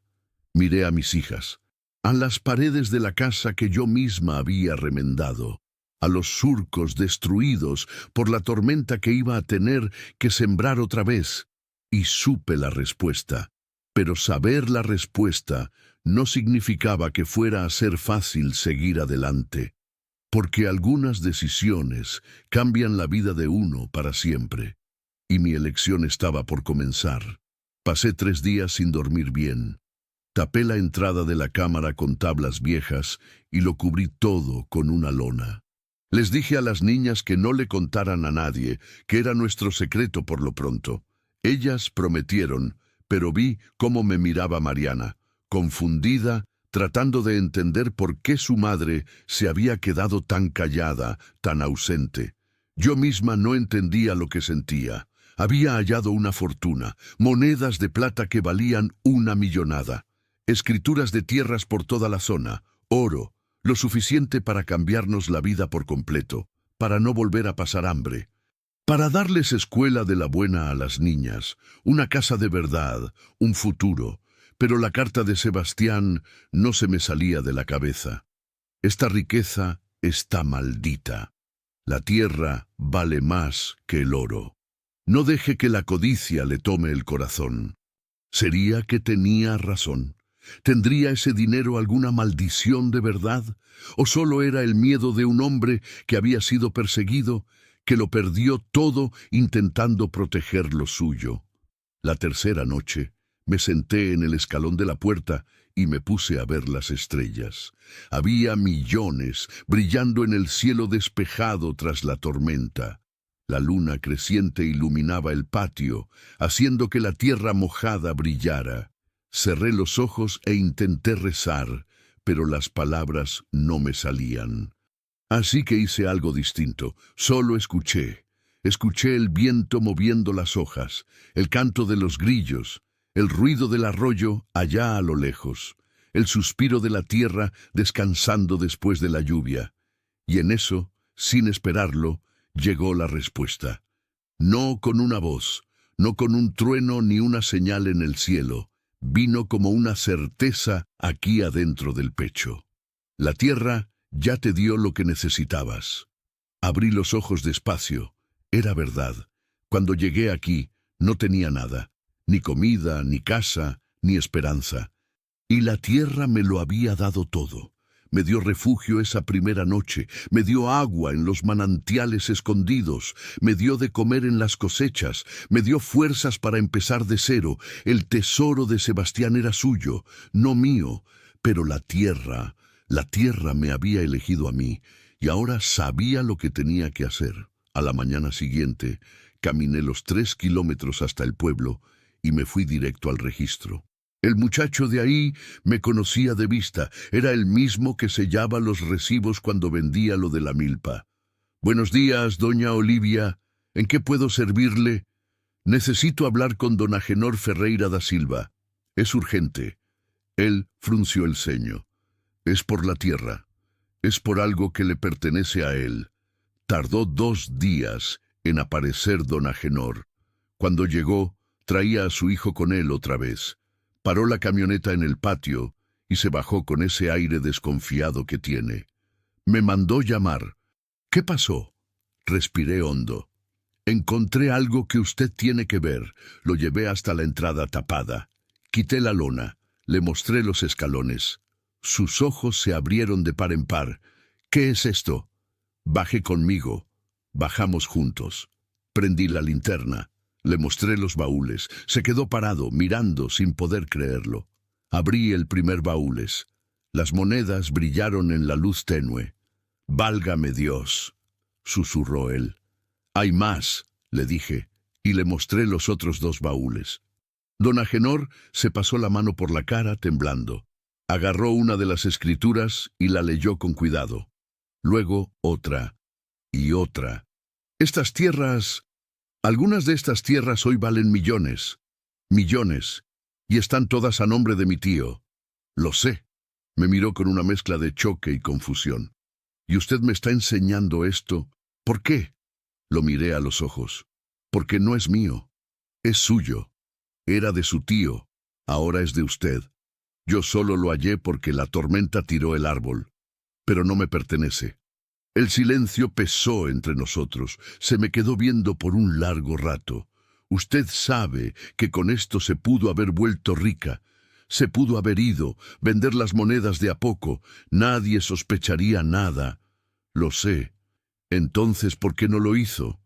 Miré a mis hijas, a las paredes de la casa que yo misma había remendado, a los surcos destruidos por la tormenta que iba a tener que sembrar otra vez, y supe la respuesta. Pero saber la respuesta no significaba que fuera a ser fácil seguir adelante, porque algunas decisiones cambian la vida de uno para siempre, y mi elección estaba por comenzar. Pasé 3 días sin dormir bien. Tapé la entrada de la cámara con tablas viejas y lo cubrí todo con una lona. Les dije a las niñas que no le contaran a nadie, que era nuestro secreto por lo pronto. Ellas prometieron, pero vi cómo me miraba Mariana, confundida, tratando de entender por qué su madre se había quedado tan callada, tan ausente. Yo misma no entendía lo que sentía. Había hallado una fortuna, monedas de plata que valían 1 millonada, escrituras de tierras por toda la zona, oro, lo suficiente para cambiarnos la vida por completo, para no volver a pasar hambre, para darles escuela de la buena a las niñas, una casa de verdad, un futuro. Pero la carta de Sebastián no se me salía de la cabeza. Esta riqueza está maldita. La tierra vale más que el oro. No deje que la codicia le tome el corazón. ¿Sería que tenía razón? ¿Tendría ese dinero alguna maldición de verdad? ¿O solo era el miedo de un hombre que había sido perseguido, que lo perdió todo intentando proteger lo suyo? La tercera noche, me senté en el escalón de la puerta y me puse a ver las estrellas. Había millones brillando en el cielo despejado tras la tormenta. La luna creciente iluminaba el patio, haciendo que la tierra mojada brillara. Cerré los ojos e intenté rezar, pero las palabras no me salían. Así que hice algo distinto. Solo escuché. Escuché el viento moviendo las hojas, el canto de los grillos, el ruido del arroyo allá a lo lejos, el suspiro de la tierra descansando después de la lluvia. Y en eso, sin esperarlo, llegó la respuesta. No con una voz, no con un trueno ni una señal en el cielo. Vino como una certeza aquí adentro del pecho. La tierra ya te dio lo que necesitabas. Abrí los ojos despacio. Era verdad. Cuando llegué aquí, no tenía nada. Ni comida, ni casa, ni esperanza. Y la tierra me lo había dado todo. Me dio refugio esa primera noche, me dio agua en los manantiales escondidos, me dio de comer en las cosechas, me dio fuerzas para empezar de cero. El tesoro de Sebastián era suyo, no mío, pero la tierra me había elegido a mí, y ahora sabía lo que tenía que hacer. A la mañana siguiente, caminé los 3 kilómetros hasta el pueblo y me fui directo al registro. El muchacho de ahí me conocía de vista. Era el mismo que sellaba los recibos cuando vendía lo de la milpa. «Buenos días, doña Olivia. ¿En qué puedo servirle?» «Necesito hablar con don Agenor Ferreira da Silva. Es urgente». Él frunció el ceño. «Es por la tierra. es por algo que le pertenece a él. Tardó 2 días en aparecer don Agenor. Cuando llegó, traía a su hijo con él otra vez. Paró la camioneta en el patio y se bajó con ese aire desconfiado que tiene. Me mandó llamar. ¿Qué pasó? Respiré hondo. Encontré algo que usted tiene que ver. Lo llevé hasta la entrada tapada. Quité la lona. Le mostré los escalones. Sus ojos se abrieron de par en par. ¿Qué es esto? Baje conmigo. Bajamos juntos. Prendí la linterna. Le mostré los baúles. Se quedó parado, mirando, sin poder creerlo. Abrí el primer baúles. Las monedas brillaron en la luz tenue. «Válgame Dios», susurró él. «Hay más», le dije, y le mostré los otros 2 baúles. Don Agenor se pasó la mano por la cara, temblando. Agarró una de las escrituras y la leyó con cuidado. Luego otra y otra. Estas tierras... Algunas de estas tierras hoy valen millones. Millones. Y están todas a nombre de mi tío. Lo sé. Me miró con una mezcla de choque y confusión. ¿Y usted me está enseñando esto? ¿Por qué? Lo miré a los ojos. Porque no es mío. Es suyo. Era de su tío. Ahora es de usted. Yo solo lo hallé porque la tormenta tiró el árbol. Pero no me pertenece. El silencio pesó entre nosotros. Se me quedó viendo por un largo rato. Usted sabe que con esto se pudo haber vuelto rica. Se pudo haber ido, vender las monedas de a poco. Nadie sospecharía nada. Lo sé. Entonces, ¿por qué no lo hizo?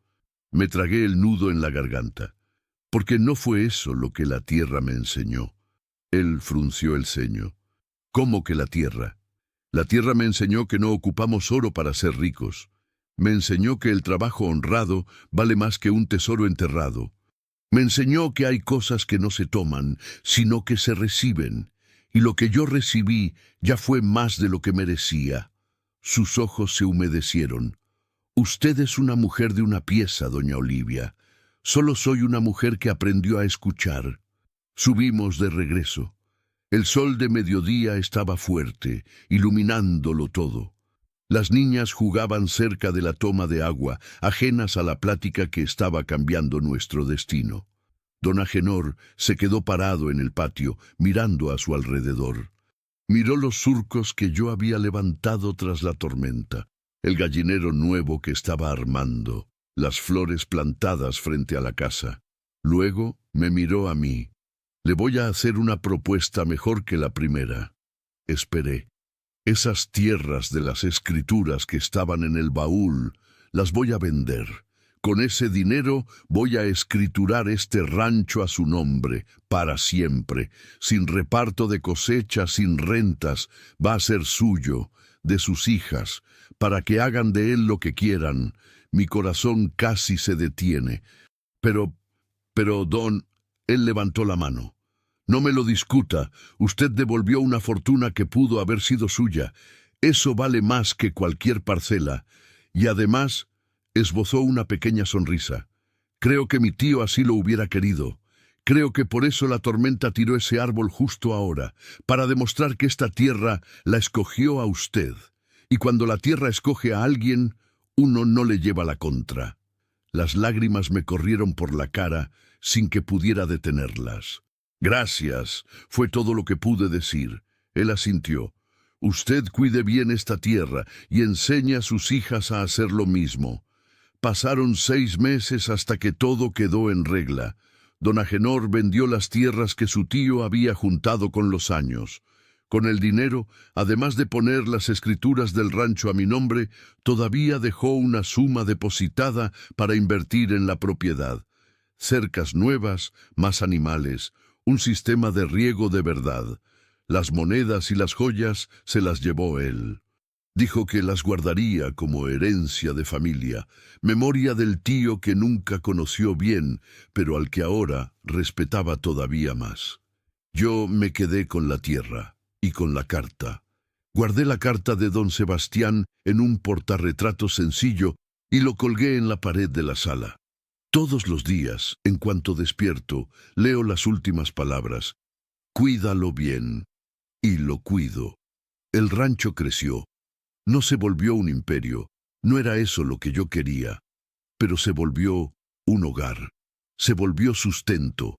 Me tragué el nudo en la garganta. Porque no fue eso lo que la tierra me enseñó. Él frunció el ceño. ¿Cómo que la tierra? La tierra me enseñó que no ocupamos oro para ser ricos. Me enseñó que el trabajo honrado vale más que un tesoro enterrado. Me enseñó que hay cosas que no se toman, sino que se reciben. Y lo que yo recibí ya fue más de lo que merecía. Sus ojos se humedecieron. Usted es una mujer de una pieza, doña Olivia. Solo soy una mujer que aprendió a escuchar. Subimos de regreso. El sol de mediodía estaba fuerte, iluminándolo todo. Las niñas jugaban cerca de la toma de agua, ajenas a la plática que estaba cambiando nuestro destino. Don Agenor se quedó parado en el patio, mirando a su alrededor. Miró los surcos que yo había levantado tras la tormenta, el gallinero nuevo que estaba armando, las flores plantadas frente a la casa. Luego me miró a mí. Le voy a hacer una propuesta mejor que la primera. Esperé. Esas tierras de las escrituras que estaban en el baúl, las voy a vender. Con ese dinero voy a escriturar este rancho a su nombre, para siempre, sin reparto de cosecha, sin rentas, va a ser suyo, de sus hijas, para que hagan de él lo que quieran. Mi corazón casi se detiene. Pero, don... Él levantó la mano. No me lo discuta. Usted devolvió una fortuna que pudo haber sido suya. Eso vale más que cualquier parcela. Y además, esbozó una pequeña sonrisa. Creo que mi tío así lo hubiera querido. Creo que por eso la tormenta tiró ese árbol justo ahora, para demostrar que esta tierra la escogió a usted. Y cuando la tierra escoge a alguien, uno no le lleva la contra. Las lágrimas me corrieron por la cara sin que pudiera detenerlas. Gracias, fue todo lo que pude decir. Él asintió. Usted cuide bien esta tierra y enseñe a sus hijas a hacer lo mismo. Pasaron 6 meses hasta que todo quedó en regla. Don Agenor vendió las tierras que su tío había juntado con los años. Con el dinero, además de poner las escrituras del rancho a mi nombre, todavía dejó una suma depositada para invertir en la propiedad. Cercas nuevas, más animales, un sistema de riego de verdad. Las monedas y las joyas se las llevó él. Dijo que las guardaría como herencia de familia, memoria del tío que nunca conoció bien, pero al que ahora respetaba todavía más. Yo me quedé con la tierra y con la carta. Guardé la carta de don Sebastián en un portarretrato sencillo y lo colgué en la pared de la sala. Todos los días, en cuanto despierto, leo las últimas palabras. Cuídalo bien. Y lo cuido. El rancho creció. No se volvió un imperio, no era eso lo que yo quería, pero se volvió un hogar, se volvió sustento,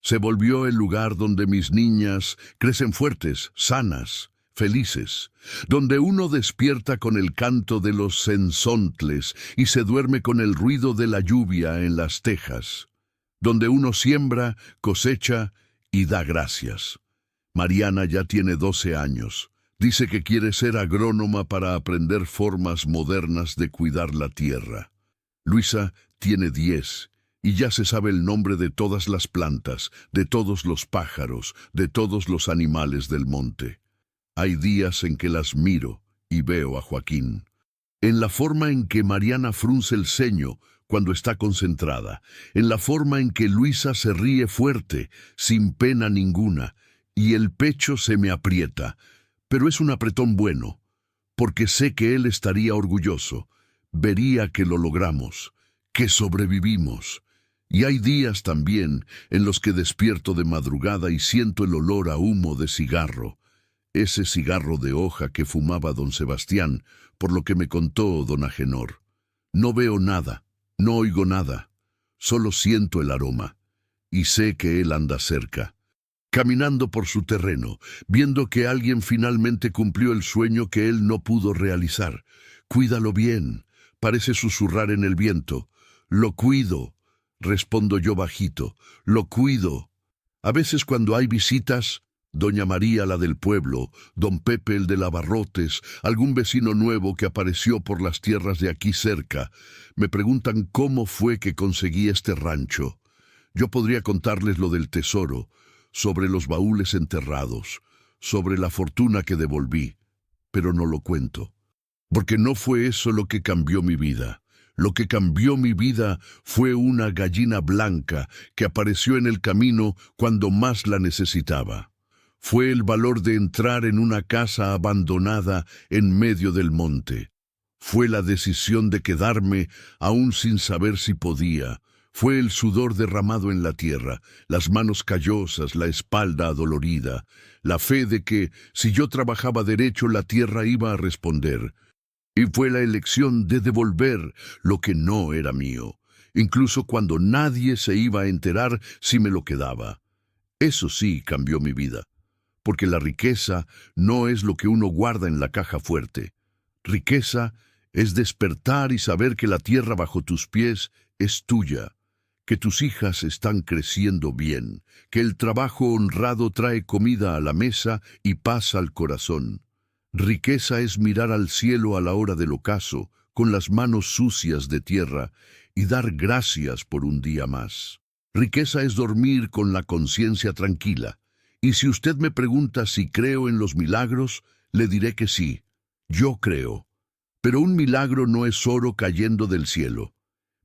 se volvió el lugar donde mis niñas crecen fuertes, sanas, felices, donde uno despierta con el canto de los cenzontles y se duerme con el ruido de la lluvia en las tejas, donde uno siembra, cosecha y da gracias. Mariana ya tiene 12 años. Dice que quiere ser agrónoma para aprender formas modernas de cuidar la tierra. Luisa tiene 10 y ya se sabe el nombre de todas las plantas, de todos los pájaros, de todos los animales del monte. Hay días en que las miro y veo a Joaquín. En la forma en que Mariana frunce el ceño cuando está concentrada, en la forma en que Luisa se ríe fuerte, sin pena ninguna, y el pecho se me aprieta, pero es un apretón bueno, porque sé que él estaría orgulloso, vería que lo logramos, que sobrevivimos. Y hay días también en los que despierto de madrugada y siento el olor a humo de cigarro, ese cigarro de hoja que fumaba don Sebastián, por lo que me contó don Agenor. No veo nada, no oigo nada, solo siento el aroma, y sé que él anda cerca, caminando por su terreno, viendo que alguien finalmente cumplió el sueño que él no pudo realizar. Cuídalo bien, parece susurrar en el viento. Lo cuido, respondo yo bajito, lo cuido. A veces cuando hay visitas, doña María la del pueblo, don Pepe el de Labarrotes, algún vecino nuevo que apareció por las tierras de aquí cerca, me preguntan cómo fue que conseguí este rancho. Yo podría contarles lo del tesoro, sobre los baúles enterrados, sobre la fortuna que devolví, pero no lo cuento, porque no fue eso lo que cambió mi vida. Lo que cambió mi vida fue una gallina blanca que apareció en el camino cuando más la necesitaba. Fue el valor de entrar en una casa abandonada en medio del monte. Fue la decisión de quedarme aún sin saber si podía. Fue el sudor derramado en la tierra, las manos callosas, la espalda adolorida, la fe de que, si yo trabajaba derecho, la tierra iba a responder. Y fue la elección de devolver lo que no era mío, incluso cuando nadie se iba a enterar si me lo quedaba. Eso sí cambió mi vida, porque la riqueza no es lo que uno guarda en la caja fuerte. Riqueza es despertar y saber que la tierra bajo tus pies es tuya, que tus hijas están creciendo bien, que el trabajo honrado trae comida a la mesa y paz al corazón. Riqueza es mirar al cielo a la hora del ocaso, con las manos sucias de tierra, y dar gracias por un día más. Riqueza es dormir con la conciencia tranquila. Y si usted me pregunta si creo en los milagros, le diré que sí. Yo creo. Pero un milagro no es oro cayendo del cielo.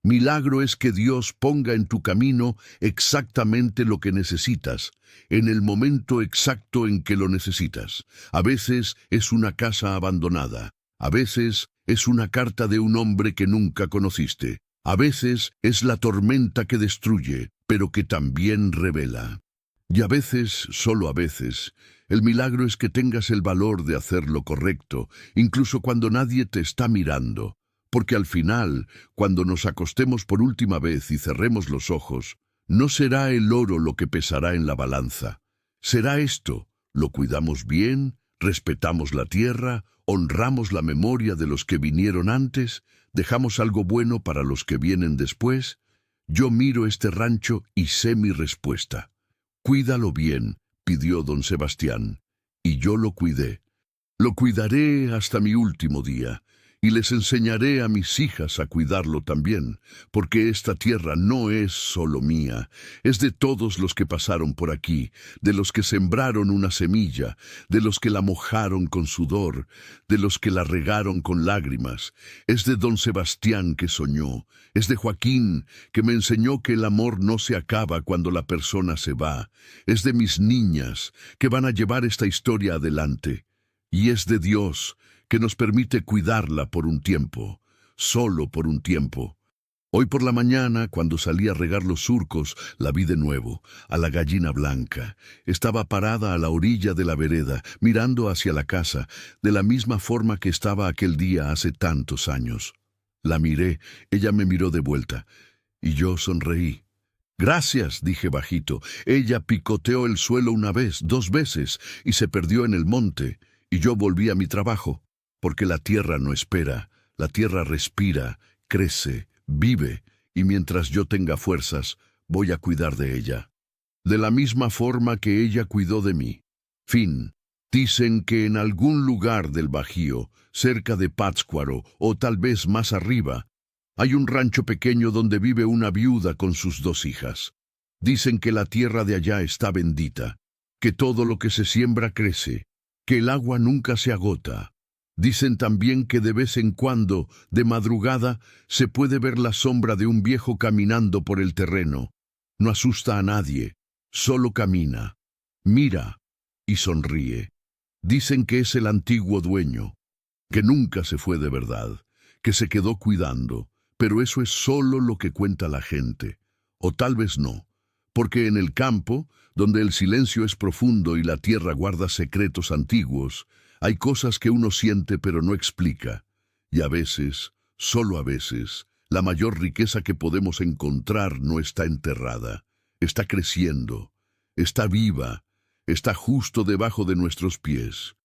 Milagro es que Dios ponga en tu camino exactamente lo que necesitas, en el momento exacto en que lo necesitas. A veces es una casa abandonada, a veces es una carta de un hombre que nunca conociste, a veces es la tormenta que destruye, pero que también revela. Y a veces, solo a veces, el milagro es que tengas el valor de hacer lo correcto, incluso cuando nadie te está mirando. Porque al final, cuando nos acostemos por última vez y cerremos los ojos, no será el oro lo que pesará en la balanza. Será esto: lo cuidamos bien, respetamos la tierra, honramos la memoria de los que vinieron antes, dejamos algo bueno para los que vienen después. Yo miro este rancho y sé mi respuesta. Cuídalo bien, pidió don Sebastián, y yo lo cuidé. Lo cuidaré hasta mi último día. Y les enseñaré a mis hijas a cuidarlo también, porque esta tierra no es solo mía, es de todos los que pasaron por aquí, de los que sembraron una semilla, de los que la mojaron con sudor, de los que la regaron con lágrimas. Es de don Sebastián que soñó, es de Joaquín que me enseñó que el amor no se acaba cuando la persona se va, es de mis niñas que van a llevar esta historia adelante, y es de Dios que nos permite cuidarla por un tiempo, solo por un tiempo. Hoy por la mañana, cuando salí a regar los surcos, la vi de nuevo, a la gallina blanca. Estaba parada a la orilla de la vereda, mirando hacia la casa, de la misma forma que estaba aquel día hace tantos años. La miré, ella me miró de vuelta, y yo sonreí. «Gracias», dije bajito. Ella picoteó el suelo una vez, 2 veces, y se perdió en el monte, y yo volví a mi trabajo, porque la tierra no espera, la tierra respira, crece, vive, y mientras yo tenga fuerzas, voy a cuidar de ella. De la misma forma que ella cuidó de mí. Fin. Dicen que en algún lugar del Bajío, cerca de Pátzcuaro, o tal vez más arriba, hay un rancho pequeño donde vive una viuda con sus 2 hijas. Dicen que la tierra de allá está bendita, que todo lo que se siembra crece, que el agua nunca se agota. Dicen también que de vez en cuando, de madrugada, se puede ver la sombra de un viejo caminando por el terreno. No asusta a nadie, solo camina, mira y sonríe. Dicen que es el antiguo dueño, que nunca se fue de verdad, que se quedó cuidando, pero eso es solo lo que cuenta la gente. O tal vez no, porque en el campo, donde el silencio es profundo y la tierra guarda secretos antiguos, hay cosas que uno siente pero no explica. Y a veces, solo a veces, la mayor riqueza que podemos encontrar no está enterrada, está creciendo, está viva, está justo debajo de nuestros pies.